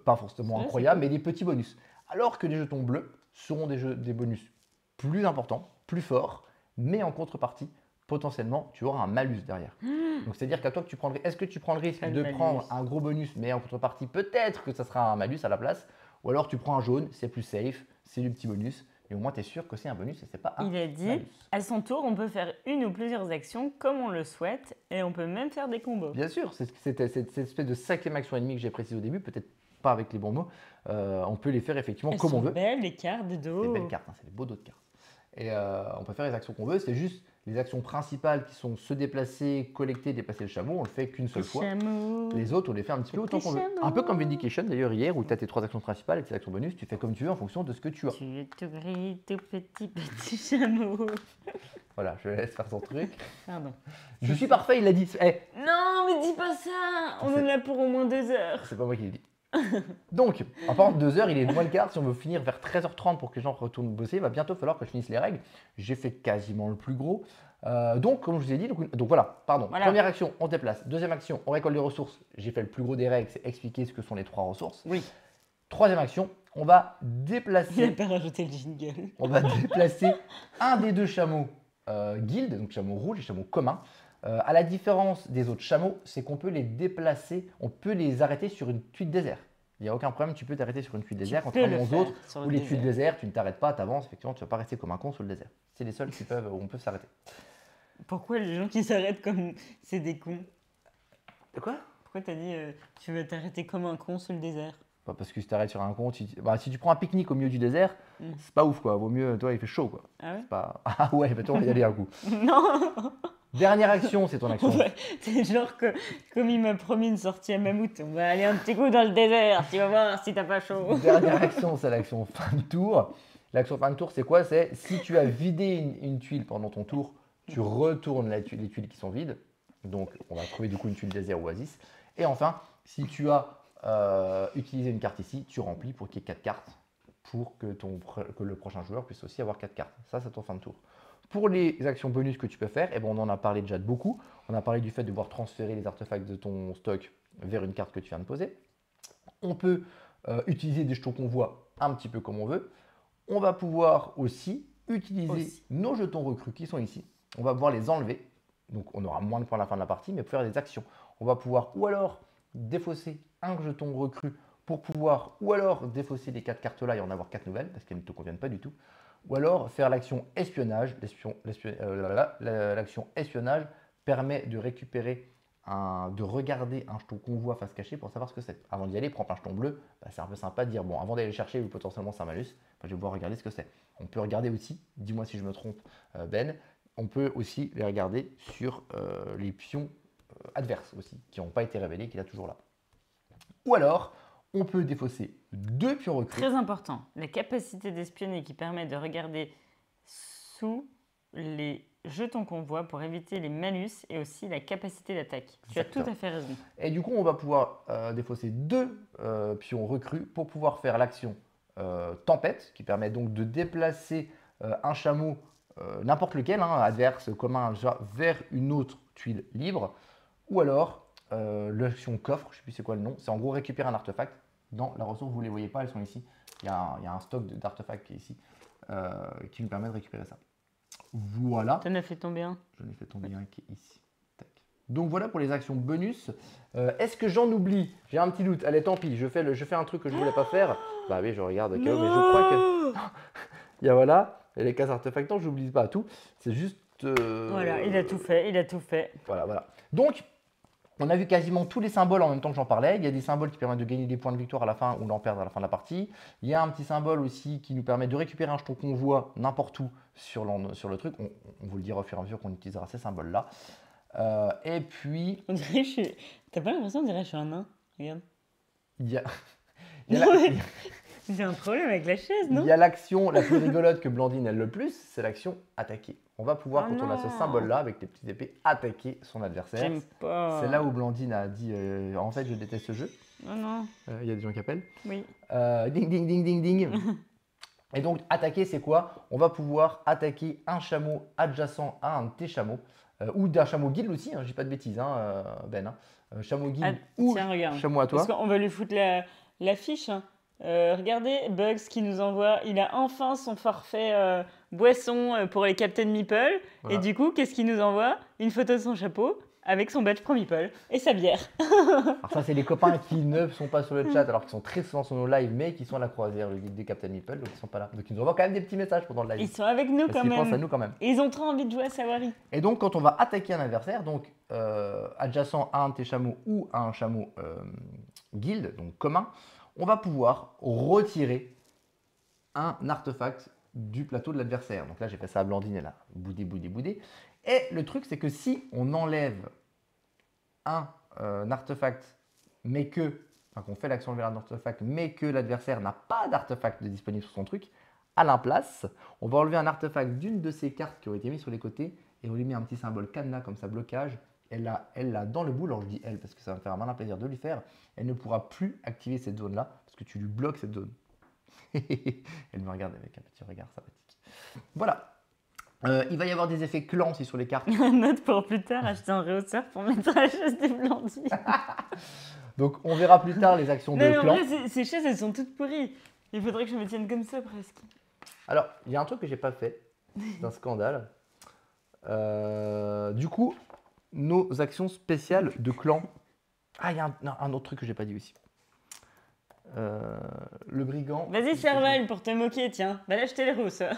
pas forcément incroyables, mais des petits bonus. Alors que les jetons bleus seront des bonus plus importants, plus forts, mais en contrepartie, potentiellement, tu auras un malus derrière. Donc, c'est-à-dire qu'à toi, est-ce que tu prends le risque de prendre un gros bonus, mais en contrepartie, peut-être que ça sera un malus à la place, ou alors tu prends un jaune, c'est plus safe, c'est du petit bonus, et au moins tu es sûr que c'est un bonus et c'est pas un malus. Il a dit, à son tour, on peut faire une ou plusieurs actions comme on le souhaite, et on peut même faire des combos. Bien sûr, c'est cette espèce de 5e action et demie que j'ai précisé au début, peut-être pas avec les bons mots, on peut les faire effectivement Elles comme on sont veut. belles, les cartes de C'est des dos. belles cartes, hein, c'est des beaux dos de cartes. Et on peut faire les actions qu'on veut, c'est juste les actions principales qui sont se déplacer, collecter, déplacer le chameau, on le fait qu'une seule fois. Chameau. Les autres, on les fait un petit peu autant qu'on veut. chameaux. Un peu comme Vindication d'ailleurs hier, où tu as tes 3 actions principales et tes actions bonus, tu fais comme tu veux en fonction de ce que tu as. Tu es tout gris, tout petit chameau. Voilà, je laisse faire son truc. Pardon. Je suis parfait, il l'a dit. Eh, Non, mais dis pas ça. On en a pour au moins 2 heures. c'est pas moi qui l'ai dit. Donc, en parlant de 2 heures, il est moins le quart. Si on veut finir vers 13h30 pour que les gens retournent bosser, il va bientôt falloir que je finisse les règles. J'ai fait quasiment le plus gros. Donc, comme je vous ai dit, donc voilà, pardon. Voilà. Première action, on se déplace. Deuxième action, on récolte des ressources. J'ai fait le plus gros des règles, c'est expliquer ce que sont les 3 ressources. Oui. Troisième action, on va Il a déplacer, pas rajouté le jingle. on va déplacer un des 2 chameaux guild, donc chameau rouge et chameau commun. À la différence des autres chameaux, c'est qu'on peut les déplacer, on peut les arrêter sur une tuile désert. Il n'y a aucun problème, tu peux t'arrêter sur une tuile désert, contrairement aux autres où les tuiles désert, tu ne t'arrêtes pas, tu avances, effectivement, tu ne vas pas rester comme un con sur le désert. C'est les seuls qui peuvent, où on peut s'arrêter. Pourquoi les gens qui s'arrêtent comme c'est des cons? De quoi? Pourquoi t'as dit tu veux t'arrêter comme un con sur le désert? Bah, parce que si tu t'arrêtes sur un con, si tu prends un pique-nique au milieu du désert, c'est pas ouf quoi. Vaut mieux, toi il fait chaud quoi. Ah ouais? C'est pas... Ah ouais, bah toi on va y aller un coup. Non. Dernière action, c'est ton action. Ouais, c'est genre que comme il m'a promis une sortie à Mammouth, on va aller un petit coup dans le désert, tu vas voir si t'as pas chaud. Dernière action, c'est l'action fin de tour. L'action fin de tour, c'est quoi? C'est si tu as vidé une tuile pendant ton tour, tu retournes les tuiles qui sont vides. Donc, on va trouver du coup une tuile désert ou oasis. Et enfin, si tu as utilisé une carte ici, tu remplis pour qu'il y ait 4 cartes pour que le prochain joueur puisse aussi avoir 4 cartes. Ça, c'est ton fin de tour. Pour les actions bonus que tu peux faire, eh ben, on en a parlé déjà de beaucoup. On a parlé du fait de pouvoir transférer les artefacts de ton stock vers une carte que tu viens de poser. On peut utiliser des jetons convoi un petit peu comme on veut. On va pouvoir aussi utiliser nos jetons recrues qui sont ici. On va pouvoir les enlever. Donc on aura moins de points à la fin de la partie, mais pour faire des actions. On va pouvoir ou alors défausser un jeton recrue pour pouvoir ou alors défausser les 4 cartes là et en avoir 4 nouvelles parce qu'elles ne te conviennent pas du tout. Ou alors faire l'action espionnage. L'action espionnage permet de récupérer, de regarder un jeton convoi face cachée pour savoir ce que c'est. Avant d'y aller, prendre un jeton bleu, c'est un peu sympa de dire bon, avant d'aller le chercher ou potentiellement c'est un malus, je vais pouvoir regarder ce que c'est. On peut regarder aussi, dis-moi si je me trompe Ben, on peut aussi les regarder sur les pions adverses aussi, qui n'ont pas été révélés, qu'il a toujours là. Ou alors, on peut défausser 2 pions recrues. Très important, la capacité d'espionner qui permet de regarder sous les jetons convoi pour éviter les malus et aussi la capacité d'attaque. Tu as tout à fait raison. Et du coup, on va pouvoir défausser 2 pions recrues pour pouvoir faire l'action tempête, qui permet donc de déplacer un chameau, n'importe lequel, adverse, commun, vers une autre tuile libre. Ou alors, l'action coffre, je ne sais plus c'est quoi le nom, c'est en gros récupérer un artefact dans la ressource, vous ne les voyez pas, elles sont ici. Il y a un stock d'artefacts qui est ici, qui nous permet de récupérer ça. Voilà. T'en as fait tomber un? J'en ai fait tomber un qui est ici. Tac. Donc voilà pour les actions bonus. Est-ce que j'en oublie? J'ai un petit doute. Allez, tant pis, je fais un truc que je ne voulais pas faire. Bah oui, je regarde, mais je crois que... Il y a voilà, et les cases artefactants, je n'oublie pas tout. C'est juste... Voilà, il a tout fait, il a tout fait. Voilà. Donc, on a vu quasiment tous les symboles en même temps que j'en parlais. Il y a des symboles qui permettent de gagner des points de victoire à la fin ou d'en perdre à la fin de la partie. Il y a un petit symbole aussi qui nous permet de récupérer un jeton convoi n'importe où sur le truc. On vous le dira au fur et à mesure qu'on utilisera ces symboles-là. Et puis... On dirait que T'as pas l'impression de dire que je suis un nain? Regarde. Il y a... J'ai un problème avec la chaise, non? Il y a l'action la plus rigolote que Blandine aime le plus, c'est l'action attaquer. On va pouvoir, quand on a ce symbole-là, avec les petites épées, attaquer son adversaire. J'aime pas. C'est là où Blandine a dit en fait, je déteste ce jeu. Non. Il y a des gens qui appellent. Oui. Ding, ding, ding, ding, ding. Et donc, attaquer, c'est quoi? On va pouvoir attaquer un chameau adjacent à un de tes chameaux, ou d'un chameau guild aussi, je dis pas de bêtises, Ben. Chameau guild ou regarde. chameau à toi. Parce qu'on va lui foutre la fiche. Regardez, Bugs qui nous envoie, il a enfin son forfait boisson pour les Captain Meeple. Voilà. Et du coup, qu'est-ce qu'il nous envoie? Une photo de son chapeau avec son badge Pro Meeple et sa bière. Alors ça, c'est les copains qui ne sont pas sur le chat alors qu'ils sont très souvent sur nos lives, mais qui sont à la croisière, le guide des Captain Meeple, donc ils sont pas là. Donc ils nous envoient quand même des petits messages pendant le live. Ils sont avec nous quand même. Ils pensent à nous quand même. Et ils ont très envie de jouer à Sawari. Et donc, quand on va attaquer un adversaire, donc adjacent à un de tes chameaux ou à un chameau guild, donc commun, on va pouvoir retirer un artefact du plateau de l'adversaire. Donc là, j'ai fait ça à Blandine, elle a boudé, boudé, boudé. Et le truc, c'est que si on enlève un artefact, mais que, enfin qu'on fait l'action enlever un artefact, mais que l'adversaire n'a pas d'artefact disponible sur son truc, à la place, on va enlever un artefact d'une de ces cartes qui aurait été mise sur les côtés et on lui met un petit symbole cadenas comme ça, blocage. Elle l'a dans le bout, alors je dis elle parce que ça va me faire un malin plaisir de lui faire. Elle ne pourra plus activer cette zone-là parce que tu lui bloques cette zone. Elle me regarde avec un petit regard sympathique. Voilà. Il va y avoir des effets clans aussi sur les cartes. Note pour plus tard, acheter un rehausseur pour mettre à la chaise des Blandines. Donc on verra plus tard les actions de Non, clan. en vrai, ces chaises, elles sont toutes pourries. Il faudrait que je me tienne comme ça presque. Alors, il y a un truc que j'ai pas fait. C'est un scandale. Du coup, nos actions spéciales de clan. Ah, il y a un autre truc que j'ai pas dit aussi. Le brigand. Vas-y, Serval, pour te moquer, tiens. Va l'acheter les rehausseurs.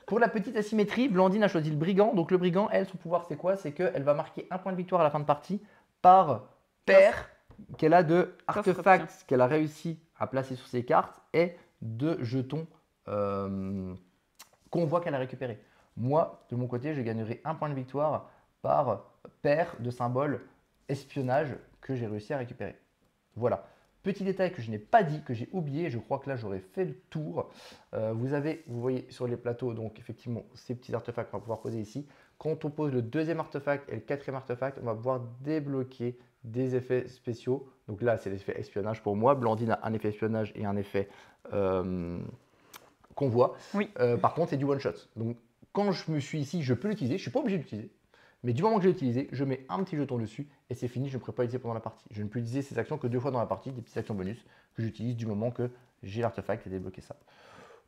Pour la petite asymétrie, Blandine a choisi le brigand. Donc le brigand, elle, son pouvoir, c'est quoi? C'est qu'elle va marquer un point de victoire à la fin de partie par paire qu'elle a de artefacts qu'elle a réussi à placer sur ses cartes et de jetons convoi qu'elle a récupéré. Moi, de mon côté, je gagnerai un point de victoire par paire de symboles espionnage que j'ai réussi à récupérer. Voilà. Petit détail que je n'ai pas dit, que j'ai oublié, je crois que là j'aurais fait le tour. Vous voyez sur les plateaux, donc effectivement, ces petits artefacts qu'on va pouvoir poser ici. Quand on pose le deuxième artefact et le quatrième artefact, on va pouvoir débloquer des effets spéciaux. Donc là, c'est l'effet espionnage pour moi. Blandine a un effet espionnage et un effet convoi. Oui. Par contre, c'est du one shot. Donc quand je me suis ici, je peux l'utiliser. Je ne suis pas obligé d'utiliser. Mais du moment que j'ai utilisé, je mets un petit jeton dessus et c'est fini, je ne pourrai pas utiliser pendant la partie. Je ne peux utiliser ces actions que 2 fois dans la partie, des petites actions bonus que j'utilise du moment que j'ai l'artefact et débloqué ça.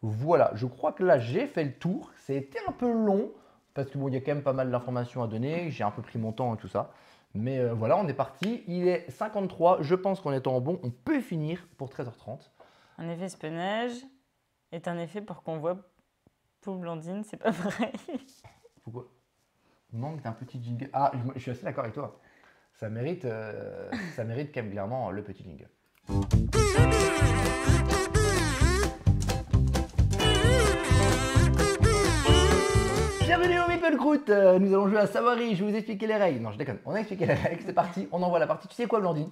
Voilà, je crois que là j'ai fait le tour. C'était un peu long parce que bon, il y a quand même pas mal d'informations à donner. J'ai un peu pris mon temps et tout ça. Mais voilà, on est parti. Il est 53. Je pense qu'en étant bon, on peut finir pour 13h30. Un effet espionnage est un effet pour qu'on voit pour Blandine, c'est pas vrai. Pourquoi? Manque d'un petit jingle. Ah, je suis assez d'accord avec toi. Ça mérite quand même clairement le petit jingle. Bienvenue au Meeple Croûte. Nous allons jouer à Savary. Je vais vous expliquer les règles. Non, je déconne. On a expliqué les règles. C'est parti. On envoie la partie. Tu sais quoi, Blandine?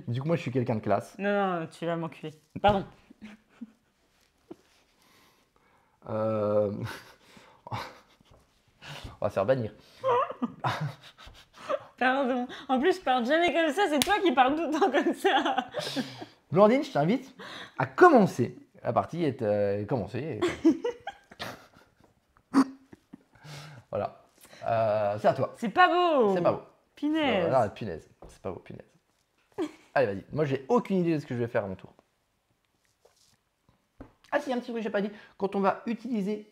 Du coup, moi, je suis quelqu'un de classe. Non, tu vas m'enculer. Pardon. On va se faire bannir. Pardon. En plus, je parle jamais comme ça. C'est toi qui parles tout le temps comme ça. Blandine, je t'invite à commencer. La partie est commencée. Voilà. C'est à toi. C'est pas beau. C'est pas beau. Punaise. Ah, punaise. C'est pas beau, punaise. Allez, vas-y. Moi, j'ai aucune idée de ce que je vais faire à mon tour. Ah, si, un petit truc que j'ai pas dit. Quand on va utiliser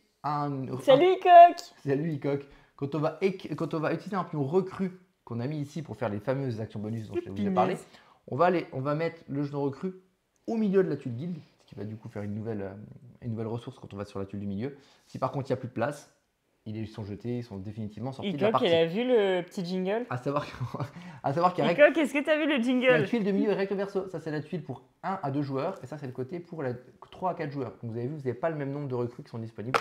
Salut, Icoc. Salut, Icoc. Quand on va utiliser un pion recru qu'on a mis ici pour faire les fameuses actions bonus dont je vous ai parlé, on va mettre le jeton recru au milieu de la tuile guilde, ce qui va du coup faire une nouvelle ressource quand on va sur la tuile du milieu. Si par contre il n'y a plus de place, ils sont jetés, ils sont définitivement sortis de la partie. Icoc, il a vu le petit jingle? À savoir qu'il y a Icoc, est-ce que tu as vu le jingle? la tuile de milieu est recto verso. Ça, c'est la tuile pour 1 à 2 joueurs. Et ça, c'est le côté pour 3 à 4 joueurs. Donc, vous avez vu, vous n'avez pas le même nombre de recrues qui sont disponibles.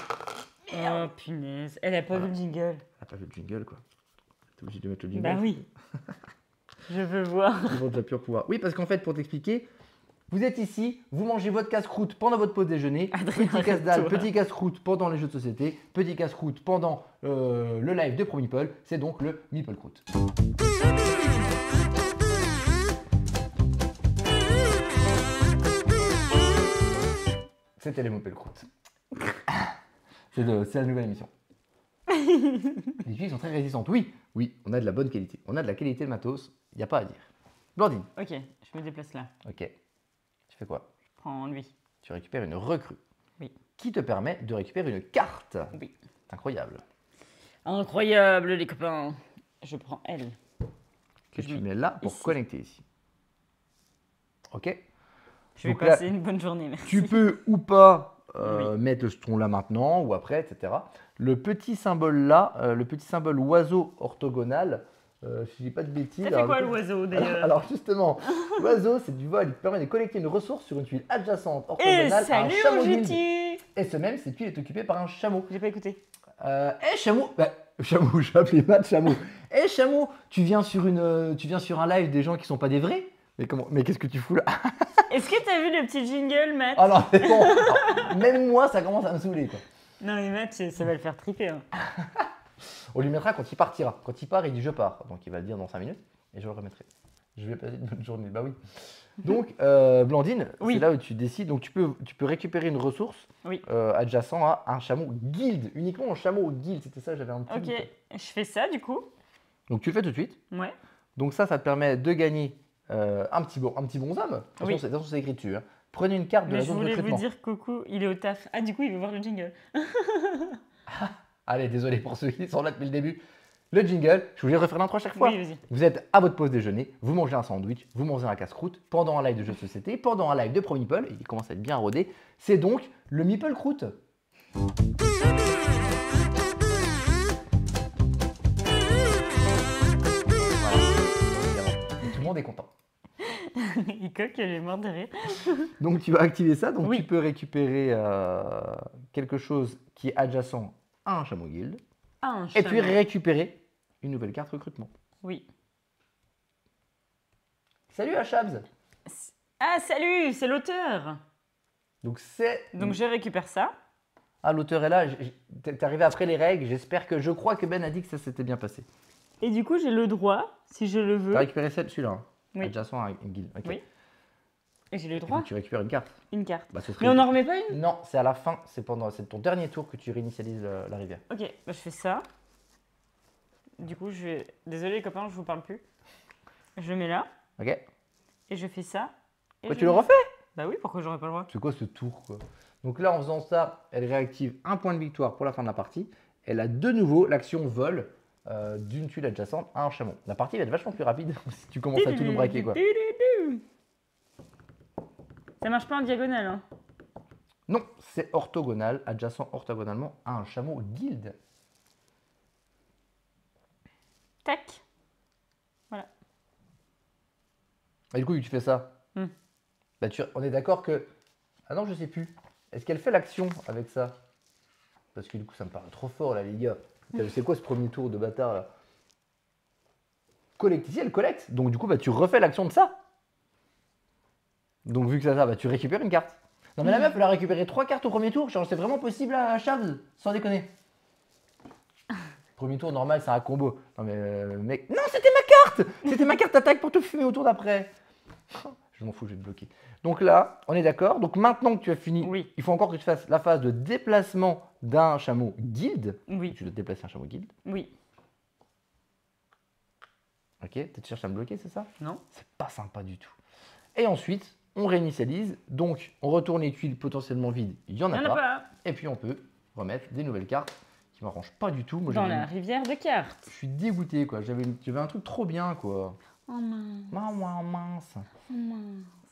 Oh, punaise. Elle a pas vu le jingle. Elle n'a pas vu le jingle, quoi. T'es obligé de mettre le jingle. Bah oui. Je veux voir. Ils vont déjà pur pouvoir. Oui, parce qu'en fait, pour t'expliquer, vous êtes ici, vous mangez votre casse-croûte pendant votre pause déjeuner, Adrien, petit casse-dalle, arrête-toi. petit casse-croûte pendant les jeux de société, petit casse-croûte pendant le live de Pro Meeple. C'est donc le Meeple Croûte. C'était les Meeple Croûte. C'est la nouvelle émission. Les tuiles sont très résistantes. Oui, on a de la bonne qualité. On a de la qualité de matos. Il n'y a pas à dire. Blandine. Ok, je me déplace là. Ok. Tu fais quoi? Je prends lui. Tu récupères une recrue. Oui. Qui te permet de récupérer une carte. Oui. C'est incroyable. Incroyable, les copains. Je prends elle. Que tu mets là pour ici. connecter ici. Ok. Je vais Donc là, passer une bonne journée, merci. tu peux ou pas Oui. mettre le jeton là maintenant ou après, etc. Le petit symbole là, le petit symbole oiseau orthogonal, Si je dis pas de bêtises. Ça fait quoi l'oiseau d'ailleurs? Alors justement, l'oiseau, c'est du vol. Il te permet de collecter une ressource sur une tuile adjacente Et orthogonale à un salut chameau guilde. Ojiti! Et ce même, cette tuile est occupée par un chameau. J'ai pas écouté. Chameau, chameau, j'ai appelé Matt chameau. Chameau, tu viens sur un live des gens qui sont pas des vrais? Mais qu'est-ce que tu fous là? Est-ce que t'as vu le petit jingle, Matt? Ah non, c'est bon. Alors, même moi, ça commence à me saouler quoi. Non mais Matt, ça va le faire triper. Hein. On lui mettra quand il partira. Quand il part, il dit je pars. Donc il va le dire dans 5 minutes et je le remettrai. Je vais passer une bonne journée. Bah oui. Donc Blandine, Oui. c'est là où tu décides. Donc tu peux récupérer une ressource Oui. adjacent à un chameau guild. Uniquement un chameau guild. C'était ça, j'avais un petit Ok, doute. je fais ça du coup. Donc tu le fais tout de suite. Ouais. Donc ça te permet de gagner un petit bonhomme. Oui. De toute façon, c'est écrit dessus. Hein. Prenez une carte de Mais la je zone de voulais traitement. vous dire coucou, il est au taf. Ah du coup, il veut voir le jingle. Allez, désolé pour ceux qui sont là depuis le début. Le jingle, je voulais refaire l'intro à chaque fois. Oui, vas-y. Vous êtes à votre pause déjeuner, vous mangez un sandwich, vous mangez un casse-croûte pendant un live de jeu de société, pendant un live de Pro Meeple, et il commence à être bien rodé. C'est donc le Meeple Croûte. Voilà. Tout le monde est content. Il coque, il est mort de rire. Donc tu vas activer ça, donc Oui. tu peux récupérer quelque chose qui est adjacent à un chameau guild, Ah, un et puis chameau. récupérer une nouvelle carte recrutement. Oui. Salut Ashabs. Ah salut, c'est l'auteur. Donc c'est... Donc je récupère ça. Ah, l'auteur est là, t'es arrivé après les règles, je crois que Ben a dit que ça s'était bien passé. Et du coup, j'ai le droit, si je le veux. T'as récupéré celui-là, hein, Oui. adjacent à une guilde. Ok. Oui. Et j'ai le Et puis droit. tu récupères une carte. Une carte. Bah, ce serait Mais on une- n'en remet pas une? Non, c'est à la fin, c'est ton dernier tour que tu réinitialises la rivière. Ok, bah, je fais ça. Du coup, je vais... Désolé les copains, je vous parle plus. Je mets là, Ok. et je fais ça. Et Quoi, je tu le mets- refais? Bah oui, pourquoi j'aurais pas le droit? C'est quoi ce tour quoi? Donc là, en faisant ça, elle réactive un point de victoire pour la fin de la partie. Elle a de nouveau l'action vol d'une tuile adjacente à un chameau. La partie va être vachement plus rapide si tu commences à tout nous braquer quoi. Ça marche pas en diagonale, hein. Non, c'est orthogonal, adjacent orthogonalement à un chameau guild. Tac. Et du coup, tu fais ça. Hmm. Bah, on est d'accord que... Ah non, je sais plus. Est-ce qu'elle fait l'action avec ça? Parce que du coup, ça me paraît trop fort là, les gars. C'est quoi ce premier tour de bâtard là? Collecte ici, elle collecte. Donc du coup, bah, tu refais l'action de ça. Donc vu que ça, bah, tu récupères une carte. Non mais la meuf, elle a récupéré 3 cartes au premier tour. Genre, c'est vraiment possible à Chavs, sans déconner. Premier tour normal, c'est un combo. Non mais mec, non, c'était ma carte. C'était ma carte attaque pour te fumer au tour d'après. Je m'en fous, je vais te bloquer. Donc là, on est d'accord. Donc maintenant que tu as fini, Oui. il faut encore que tu fasses la phase de déplacement d'un chameau guild. Oui. Tu dois déplacer un chameau guild. Oui. Ok, tu cherches à me bloquer, c'est ça? Non. C'est pas sympa du tout. Et ensuite, on réinitialise. Donc, on retourne les tuiles potentiellement vides. Il n'y en Il a y en a pas. pas. Et puis, on peut remettre des nouvelles cartes qui m'arrangent pas du tout. Moi, Dans la rivière de cartes. je suis dégoûté, quoi. J'avais un truc trop bien, quoi. Oh mince. Mince. Oh mince.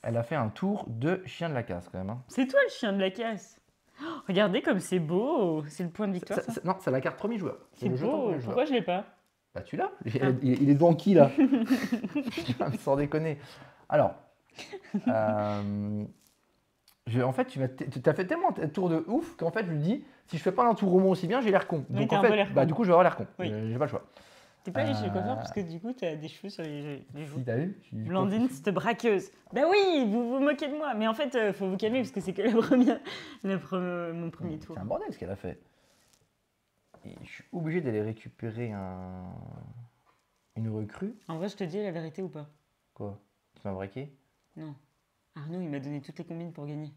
Elle a fait un tour de chien de la casse, quand même. Hein. C'est toi le chien de la casse. Oh, regardez comme c'est beau. C'est le point de victoire, ça. Non, c'est la carte premier joueur. C'est le jeton beau. premier joueur. Pourquoi je l'ai pas? Bah, tu l'as. Il est devant qui, là? Sans déconner. Alors, en fait, tu as fait tellement un tour de ouf qu'en fait, je lui dis, si je fais pas un tour au moins aussi bien, j'ai l'air con. Oui, Donc, t'as en un peu fait, l'air con. bah, du coup, je vais avoir l'air con. Oui. J'ai pas le choix. T'es pas allé chez le coiffeur parce que du coup, t'as des cheveux sur les joues. Si, t'as vu? Blandine, cette braqueuse. Bah oui, vous vous moquez de moi. Mais en fait, faut vous calmer parce que c'est que mon premier tour. C'est un bordel ce qu'elle a fait. Et je suis obligé d'aller récupérer une recrue. En vrai, je te dis la vérité ou pas? Quoi? Tu m'as braqué? Non. Arnaud, il m'a donné toutes les combines pour gagner.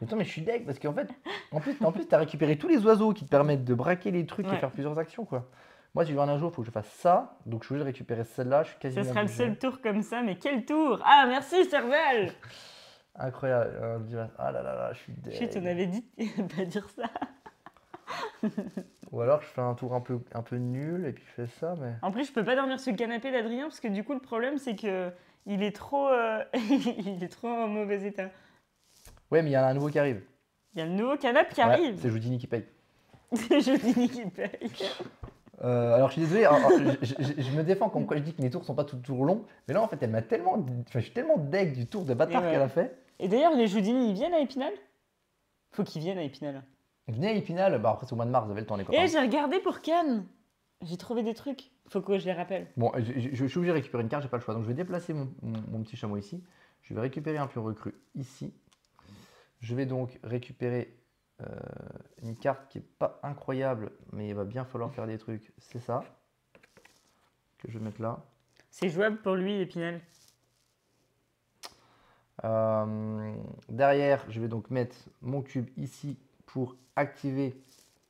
Attends, mais je suis deg parce qu'en fait, en plus, t'as récupéré tous les oiseaux qui te permettent de braquer les trucs et Ouais. faire plusieurs actions, quoi. Moi, si je veux un jour, il faut que je fasse ça. Donc, je suis obligé de récupérer celle-là. Je suis quasiment Ça sera le obligé. seul tour comme ça, mais quel tour! Ah, merci, Serval! Incroyable. Ah là là là, je suis deg. Chut, on avait dit de pas dire ça. Ou alors, je fais un tour un peu nul et puis je fais ça, mais... En plus, je peux pas dormir sur le canapé d'Adrien parce que du coup, le problème, c'est que il est trop, il est trop en mauvais état. Ouais, mais il y en a un nouveau qui arrive. Il y a le nouveau canapé qui Ouais, arrive. c'est Joudini qui paye. C'est Jodini qui paye. Alors je suis désolé, je me défends comme quoi je dis que mes tours sont pas toujours longs, mais là en fait elle m'a tellement, enfin, je suis tellement deg du tour de bâtard ouais. qu'elle a fait. Et d'ailleurs, les Joudini, ils viennent à Épinal? Faut qu'ils viennent à Épinal. Venez à Épinal, bah après c'est au mois de mars, vous avez le temps les copains. Et j'ai regardé pour Cannes. J'ai trouvé des trucs. Faut que je les rappelle. Bon, je suis obligé de récupérer une carte, j'ai pas le choix, donc je vais déplacer mon petit chameau ici. Je vais récupérer un pion recru ici. Je vais donc récupérer une carte qui est pas incroyable, mais il va bien falloir faire des trucs. C'est ça que je vais mettre là. C'est jouable pour lui, Épinal. Derrière, je vais donc mettre mon cube ici pour activer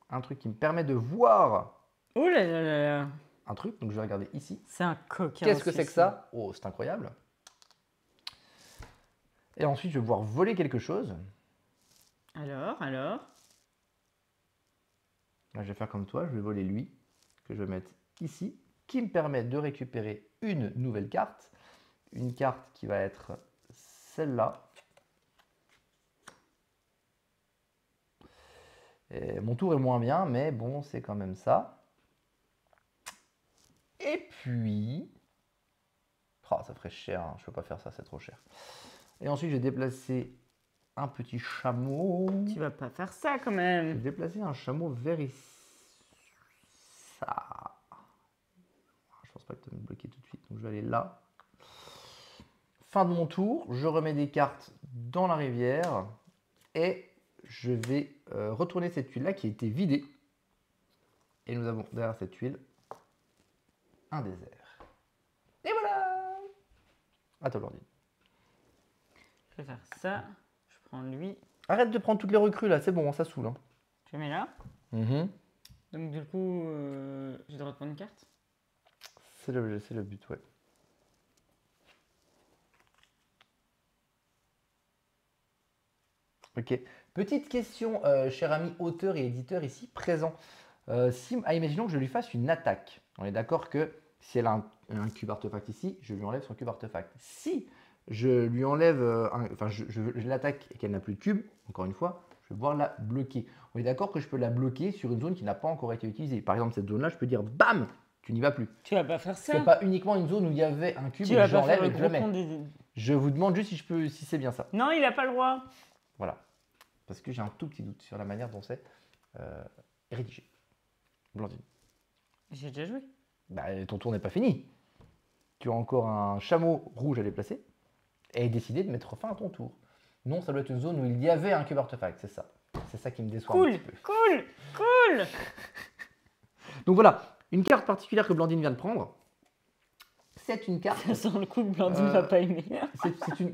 un truc qui me permet de voir Ouh là là là là. un truc. Donc je vais regarder ici. C'est un coquin. Qu'est-ce que c'est que celui-ci. ça? Oh, c'est incroyable. Et ensuite, je vais pouvoir voler quelque chose. Alors. Là, je vais faire comme toi, je vais voler lui, que je vais mettre ici, qui me permet de récupérer une nouvelle carte. Une carte qui va être celle-là. Et mon tour est moins bien, mais bon, c'est quand même ça. Et puis... Oh, ça ferait cher, hein. Je ne peux pas faire ça, c'est trop cher. Et ensuite, je vais déplacer un petit chameau. Tu vas pas faire ça quand Je vais même. déplacer un chameau vers ici. Ça. Je pense pas que tu vas me bloquer tout de suite, donc je vais aller là. Fin de mon tour, je remets des cartes dans la rivière et je vais retourner cette tuile-là qui a été vidée. Et nous avons derrière cette tuile un désert. Et voilà! À toi, Blandine. Je vais faire ça. Je prends lui. Arrête de prendre toutes les recrues là, c'est bon, ça saoule. Hein. Je mets là. Donc du coup, j'ai le droit de prendre une carte. C'est le but, ouais. Ok. Petite question, cher ami auteur et éditeur ici présent. Imaginons que je lui fasse une attaque. On est d'accord que si elle a un cube artefact ici, je lui enlève son cube artefact. Si je lui enlève, je l'attaque et qu'elle n'a plus de cube, encore une fois, je vais pouvoir la bloquer. On est d'accord que je peux la bloquer sur une zone qui n'a pas encore été utilisée. Par exemple, cette zone-là, je peux dire BAM, tu n'y vas plus. Tu vas pas faire ça. C'est pas uniquement une zone où il y avait un cube Tu et vas que pas faire j'enlève le et que je le gros con mets. des... Je vous demande juste si c'est bien ça. Non, il a pas le droit. Voilà. Parce que j'ai un tout petit doute sur la manière dont c'est rédigé. Blandine. J'ai déjà joué. Bah, ton tour n'est pas fini. Tu as encore un chameau rouge à déplacer et décidé de mettre fin à ton tour. Non, ça doit être une zone où il y avait un cube artefact, c'est ça. C'est ça qui me déçoit un Cool, petit peu. cool. Donc voilà, une carte particulière que Blandine vient de prendre. C'est une carte. Ça sent le coup que Blandine va pas aimer.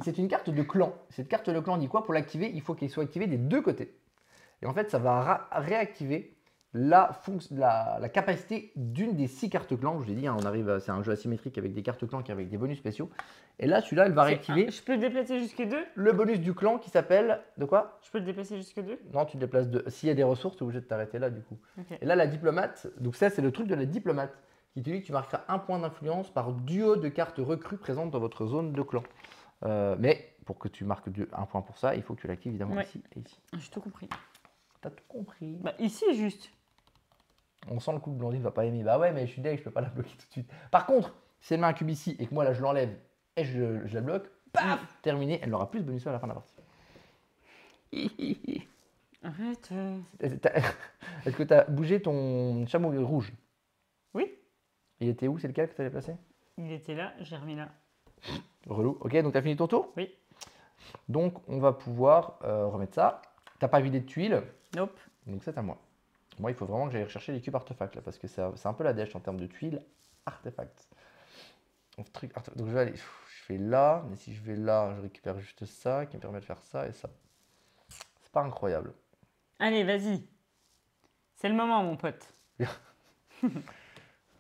C'est une carte de clan. Cette carte de clan dit quoi? Pour l'activer, il faut qu'elle soit activée des deux côtés. Et en fait, ça va réactiver la capacité d'une des 6 cartes clans. Je vous l'ai dit, hein, c'est un jeu asymétrique avec des cartes clans qui avec des bonus spéciaux. Et là, celui-là, elle va réactiver Je peux le déplacer jusque 2? le bonus du clan qui s'appelle. De quoi? Je peux le déplacer jusque 2? Non, tu le déplaces de. S'il y a des ressources, tu es obligé de t'arrêter là du coup. Ok. Et là, la diplomate, donc ça, c'est le truc de la diplomate qui te dit que tu marqueras un point d'influence par duo de cartes recrues présentes dans votre zone de clan. Mais pour que tu marques un point pour ça, il faut que tu l'actives évidemment Ouais. ici et ici. J'ai tout compris. T'as tout compris. Bah ici juste. On sent le coup que Blandine va pas aimer. Bah ouais, mais je suis deg, je peux pas la bloquer tout de suite. Par contre, si elle met un cube ici et que moi là je l'enlève et je la bloque, paf, terminé, elle n'aura plus de bonus à la fin de la partie. Arrête. Est-ce que tu as bougé ton chameau rouge? Oui, Il était où? C'est lequel que tu avais placé? il était là, j'ai remis là. Relou. Ok, donc tu as fini ton tour? Oui. Donc on va pouvoir remettre ça. T'as pas vidé de tuiles, Nope. donc c'est à moi. Moi, il faut vraiment que j'aille rechercher les cubes artefacts là, parce que c'est un peu la dèche en termes de tuiles artefacts. Donc je vais aller, je fais là, mais si je vais là, je récupère juste ça qui me permet de faire ça et ça. C'est pas incroyable. Allez, vas-y. C'est le moment, mon pote.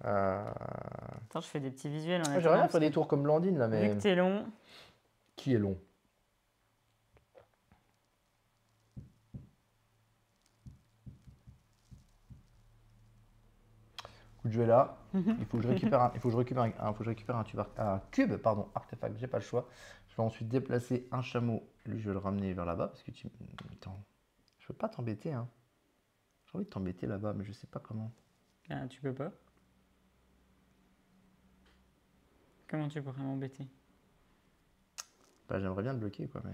Attends, je fais des petits visuels en J'aimerais attendant, bien faire des tours comme Blandine là, Vu mais que t'es long. qui est long? Coup de jeu est là. Il faut que je récupère un cube, pardon, artefact. J'ai pas le choix. Je vais ensuite déplacer un chameau. Lui, je vais le ramener vers là-bas parce que tu. Attends, je veux pas t'embêter, hein. J'ai envie de t'embêter là-bas, mais je sais pas comment. Ah, tu peux pas. Comment tu pourrais m'embêter? Bah, j'aimerais bien te bloquer, quoi, mais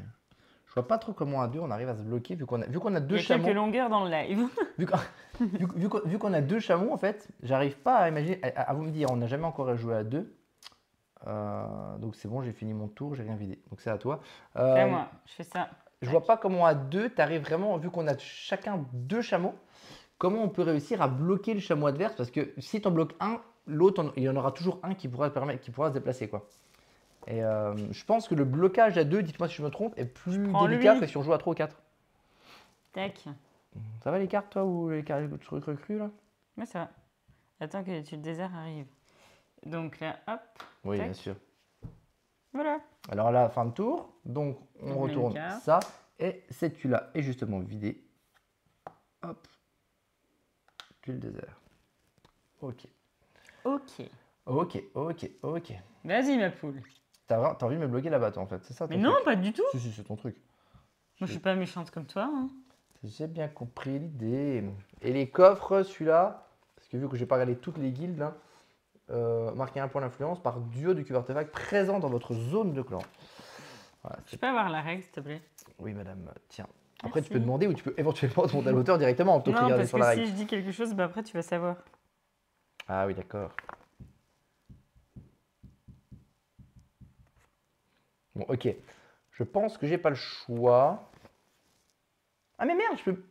je vois pas trop comment à deux on arrive à se bloquer vu qu'on a Il deux y a chameaux. quelques longueurs dans le live. Vu qu'on a deux chameaux, en fait, j'arrive pas à imaginer. À vous me dire, on n'a jamais encore joué à deux. Donc c'est bon, j'ai fini mon tour, j'ai rien vidé. Donc c'est à toi. C'est à moi, je fais ça. Je vois pas comment à deux, tu arrives vraiment, vu qu'on a chacun deux chameaux, comment on peut réussir à bloquer le chameau adverse. Parce que si tu en bloques un, l'autre, il y en aura toujours un qui pourra se déplacer, quoi. Et je pense que le blocage à deux, dites-moi si je me trompe, est plus délicat que si on joue à 3 ou 4. Tac. Ça va les cartes, toi, ou les cartes recrues, là? Ouais, ça va. Attends que l'étude désert arrive. Donc là, hop. Oui, tac. bien sûr. Voilà. Alors là, fin de tour, donc on On met une retourne carte. ça, et cette tuile-là est justement vidée. Hop, tuile désert. Ok. Ok. Ok. Vas-y, ma poule. T'as envie de me bloquer là-bas, toi, en fait, c'est ça ton Mais non, truc? pas du tout. Si, c'est ton truc. Moi, je suis pas méchante comme toi. Hein. J'ai bien compris l'idée. Et les coffres, celui-là, parce que vu que j'ai pas regardé toutes les guildes, hein, marquez un point d'influence par duo de cube artefact présent dans votre zone de clan. Voilà, Je peux avoir la règle, s'il te plaît? oui, madame, tiens. Après, Merci. tu peux demander ou tu peux éventuellement demander à l'auteur directement plutôt que de Non, regarder parce sur que la si règle. je dis quelque chose, bah après, tu vas savoir. Ah oui, d'accord. Bon, ok. Je pense que j'ai pas le choix. Ah mais merde, je peux.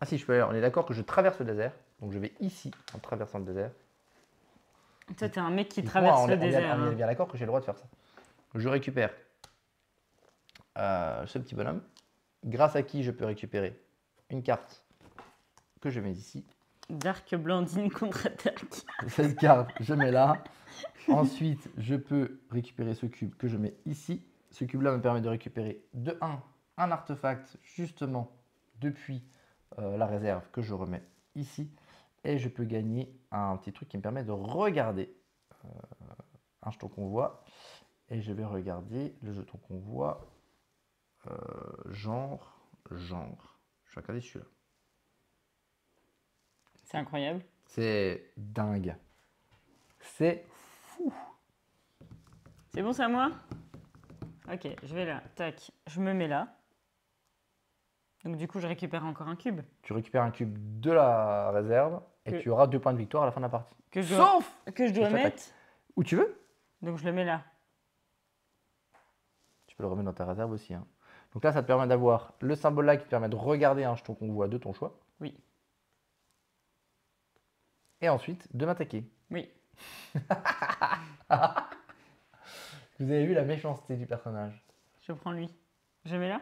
Ah si, je peux. On est d'accord que je traverse le désert. Donc je vais ici en traversant le désert. Toi, t'es un mec qui Dites-moi, traverse le on est désert. on est hein. bien d'accord que j'ai le droit de faire ça. Je récupère ce petit bonhomme. Grâce à qui je peux récupérer une carte que je mets ici. Dark Blandine contre-attaque. Cette carte, je mets là. Ensuite, je peux récupérer ce cube que je mets ici. Ce cube-là me permet de récupérer de 1 un artefact justement depuis la réserve que je remets ici. Et je peux gagner un petit truc qui me permet de regarder un jeton convoi. Et je vais regarder le jeton convoi genre. Je vais regarder celui-là. C'est incroyable. C'est dingue. C'est fou. C'est bon, c'est à moi? Ok, je vais là. Tac, je me mets là. Donc du coup, je récupère encore un cube. Tu récupères un cube de la réserve et Que- tu auras 2 points de victoire à la fin de la partie. Que je dois, Sauf que je dois je t'attaque. mettre. où tu veux. Donc je le mets là. Tu peux le remettre dans ta réserve aussi, hein. Donc là, ça te permet d'avoir le symbole là qui te permet de regarder un jeton convoi de ton choix. Oui. Et ensuite, de m'attaquer. Oui. Vous avez vu la méchanceté du personnage. Je prends lui. Je mets là?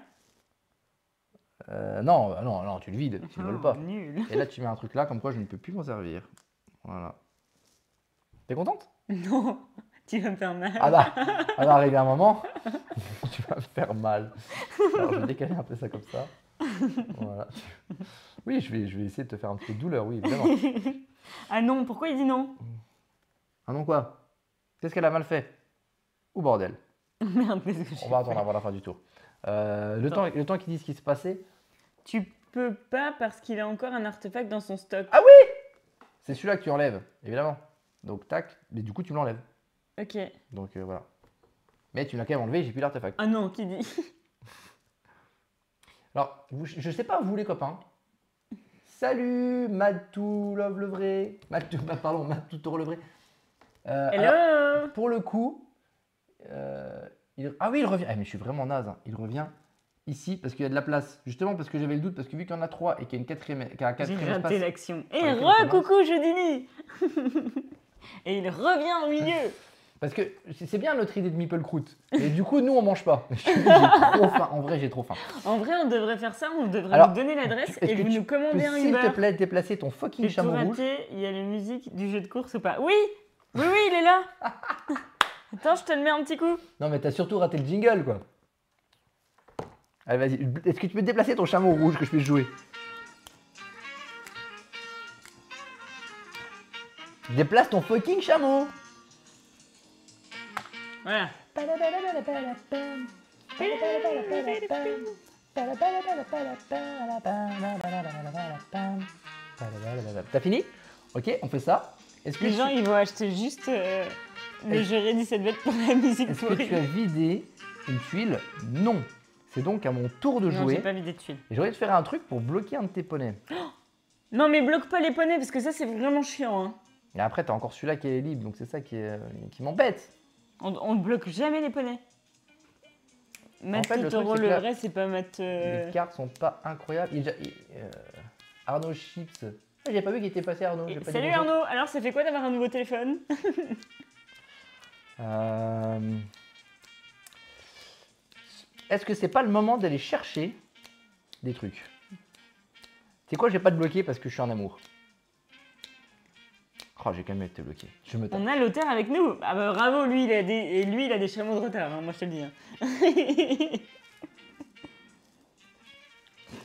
Non, tu le vides, tu ne voles pas. Nul. Et là, tu mets un truc là, comme quoi je ne peux plus m'en servir. Voilà. T'es contente? Non, tu vas me faire mal. Ah bah, elle va arriver un moment, tu vas me faire mal. Alors, je vais décaler un peu ça comme ça. Voilà. Oui, je vais essayer de te faire un petit peu de douleur, oui, évidemment. Ah non, pourquoi il dit non? Ah non, quoi? Qu'est-ce qu'elle a mal fait? Ou bordel. Merde, qu'est-ce que j'ai On va attendre fait? avant la fin du tour. Le temps qu'ils disent ce qui se passait, Tu peux pas parce qu'il a encore un artefact dans son stock. Ah oui! C'est celui-là que tu enlèves, évidemment. Donc, tac, mais du coup, tu me l'enlèves. Ok. Donc, voilà. Mais tu l'as quand même enlevé, j'ai plus l'artefact. Ah non, qui dit? Alors, je sais pas, vous les copains. Salut, Matou Love le vrai. Matou Toro le vrai. Hello. Alors, pour le coup, ah oui, il revient. Eh, mais je suis vraiment naze, hein. Il revient ici parce qu'il y a de la place. Justement parce que j'avais le doute, parce que vu qu'il y en a 3 et qu'il y a une quatrième, qu'il y a un J'ai quatrième raté espace. l'action. Et lequel on coucou Houdini. Et il revient au milieu. Parce que c'est bien notre idée de Meeple Croûte. Et du coup, nous, on mange pas. Je te dis, j'ai trop faim. En vrai, j'ai trop faim. En vrai, on devrait faire ça. On devrait Alors, vous donner l'adresse est-ce et que vous tu nous commandez un S'il Uber. te plaît, déplacer ton fucking J'ai tout chameau rouge. raté. Il y a la musique du jeu de course ou pas? Oui, il est là. Attends, je te le mets un petit coup. Non, mais t'as surtout raté le jingle, quoi. Allez, vas-y. Est-ce que tu peux déplacer ton chameau rouge que je puisse jouer? Déplace ton fucking chameau. Voilà. T'as fini? Ok, on fait ça. Est-ce que Les gens, ils vont acheter juste Le jeu dit cette bête pour la musique Est-ce que pourrie. tu as vidé une tuile? Non. C'est donc à mon tour de Non, jouer. j'ai pas vidé de tuile. Et j'aurais de faire un truc pour bloquer un de tes poneys. Non, mais bloque pas les poneys parce que ça, c'est vraiment chiant. Hein. Et après, t'as encore celui-là qui est libre, donc c'est ça qui m'embête. On ne bloque jamais les poneys. Mettre fait, le tout au truc, rôle, c'est que le là, vrai, c'est pas mettre. Les cartes sont pas incroyables. Arnaud Chips. Ah, j'ai pas vu qu'il était passé Arnaud. J'ai pas dit Salut bonjour. Arnaud, alors ça fait quoi d'avoir un nouveau téléphone? Est-ce que c'est pas le moment d'aller chercher des trucs? C'est quoi, je vais pas te bloquer parce que je suis en amour. Oh, j'ai quand même été bloqué. Je me tape. On a l'auteur avec nous. Ah bah bravo, lui il a des chameaux de retard, hein, moi je te le dis. Hein.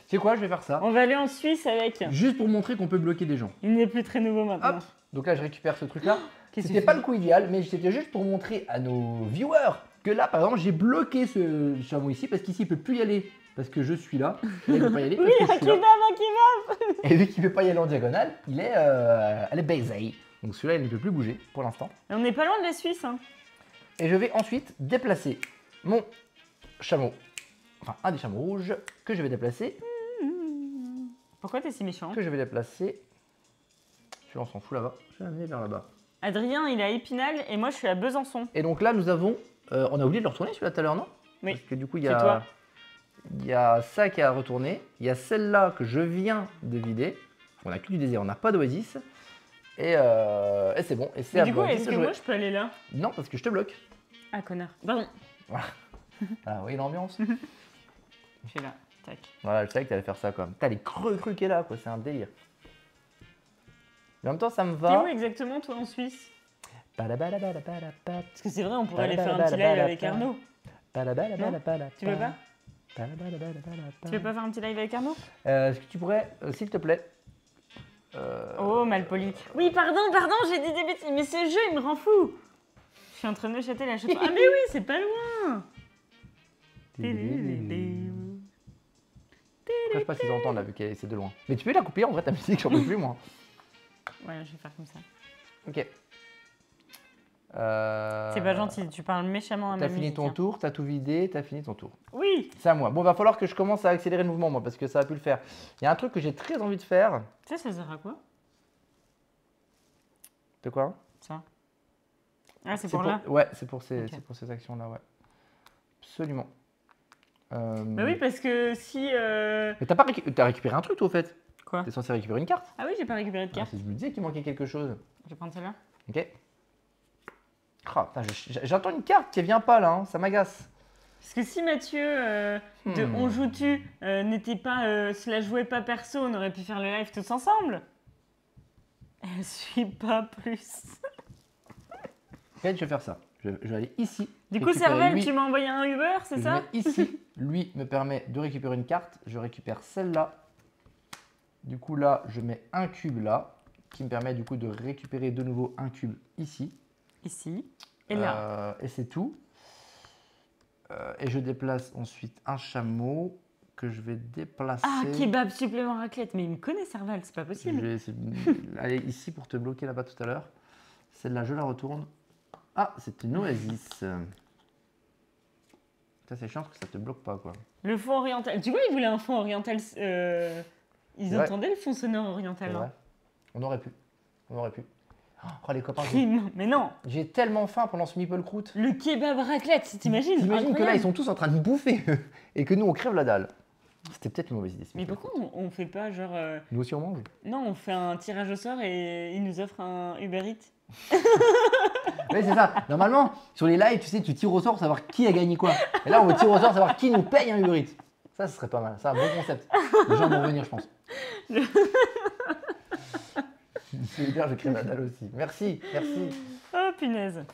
C'est quoi, je vais faire ça. On va aller en Suisse avec. Juste pour montrer qu'on peut bloquer des gens. Il n'est plus très nouveau maintenant. Hop. Donc là, je récupère ce truc-là. Qu'est-ce que C'était tu pas fais le coup idéal, mais c'était juste pour montrer à nos viewers que là, par exemple, j'ai bloqué ce chameau ici parce qu'ici, il peut plus y aller parce que je suis là. Là, il peut pas y aller parce Oui, que je un suis là. kebab. Et vu qu'il peut pas y aller en diagonale, elle est baisée. Donc celui-là, il ne peut plus bouger pour l'instant. On n'est pas loin de la Suisse. Hein. Et je vais ensuite déplacer mon chameau, enfin un des chameaux rouges que je vais déplacer, Pourquoi t'es si méchant? Je vais on s'en fout là-bas. Je vais l'amener vers là-bas. Adrien, il est à Épinal et moi je suis à Besançon. Et donc là, nous avons, on a oublié de le retourner celui-là tout à l'heure, non? Oui. Parce que du coup, C'est toi. il y a ça qui a retourné. Il y a celle-là que je viens de vider. On n'a que du désert, on n'a pas d'oasis. Et c'est bon. Et c'est Mais à du coup, Blanquis est-ce de que jouer. moi je peux aller là? Non, parce que je te bloque. Ah connard. Pardon. Voilà. Ah oui, l'ambiance. Je suis là. Tac. Voilà, je savais que tu allais faire ça quand même. T'as les creux qui est là, quoi. C'est un délire. Mais en même temps, ça me T'es va. où exactement toi en Suisse? Badabadabadabadabad. Parce que c'est vrai, on pourrait aller faire un petit live avec Arnaud. Badabadabadabadabad. Tu veux pas? Badabadabadabad. Tu veux pas faire un petit live avec Arnaud? Est-ce que tu pourrais, s'il te plaît, Oh, malpoli. Oui, pardon, j'ai dit des bêtises, mais ce jeu, il me rend fou. Je suis en train de Neuchâtel à chaque fois. Ah, mais oui, c'est pas loin. Après, je sais pas s'ils entendent là, vu que c'est de loin. Mais tu peux la couper en vrai, ta musique, j'en peux plus moi. Ouais, je vais faire comme ça. Ok. C'est pas gentil, tu parles méchamment à ma T'as fini musique, ton hein. tour, t'as tout vidé, t'as fini ton tour. Oui. C'est à moi. Bon, va falloir que je commence à accélérer le mouvement, moi, parce que ça a pu le faire. Il y a un truc que j'ai très envie de faire. Tu sais, ça sert à quoi? De quoi? Ça. Ah, c'est pour là? Ouais, c'est pour ces, Ok. c'est pour ces actions-là, ouais. Absolument. Bah oui, parce que si... Mais t'as récupéré un truc, toi, au fait. Quoi? T'es censé récupérer une carte. Ah oui, j'ai pas récupéré de Ah, carte. si je me disais qu'il manquait quelque chose. Je vais prendre celle-là. Ok. Ah, putain, j'attends une carte qui vient pas là, hein, ça m'agace. Parce que si Mathieu de On Joue-Tu n'était pas... se la jouait pas perso, on aurait pu faire le live tous ensemble. Elle suit pas plus. Ok, je vais faire ça. Je vais aller ici. Du coup, récupérer Serval, lui. tu m'as envoyé un Uber, c'est Je ça? mets ici. Lui me permet de récupérer une carte. Je récupère celle-là. Du coup, là, je mets un cube là, qui me permet du coup de récupérer de nouveau un cube ici. Ici. Et là. Et c'est tout. Et je déplace ensuite un chameau que je vais déplacer. Ah, kebab supplément raclette. Mais il me connaît, Serval, c'est pas Je possible. vais essayer aller ici pour te bloquer là-bas tout à l'heure. Celle-là, je la retourne. Ah, c'est une oasis. Ça, c'est chiant parce que ça te bloque pas, quoi. Le fond oriental. Tu vois, ils voulaient un fond oriental. Ils Ouais. entendaient le fond sonore oriental. C'est hein. vrai. On aurait pu. On aurait pu. Oh, les copains, Crime. Mais non. j'ai tellement faim pendant ce meeple croûte. Le kebab raclette, t'imagines? T'imagines que là, Incroyable. ils sont tous en train de bouffer et que nous, on crève la dalle. C'était peut-être une mauvaise idée. ce Mais meeple pourquoi croûte. on fait pas genre. Nous aussi, on mange. Non, on fait un tirage au sort et ils nous offrent un Uber Eats. Oui, c'est ça. Normalement, sur les lives, tu sais, tu tires au sort pour savoir qui a gagné quoi. Et là, on va tirer au sort pour savoir qui nous paye un Uber Eats. Ça, ce serait pas mal. C'est un bon concept. Les gens vont venir, je pense. C'est hyper, je crève la dalle aussi. Merci, merci. Oh punaise.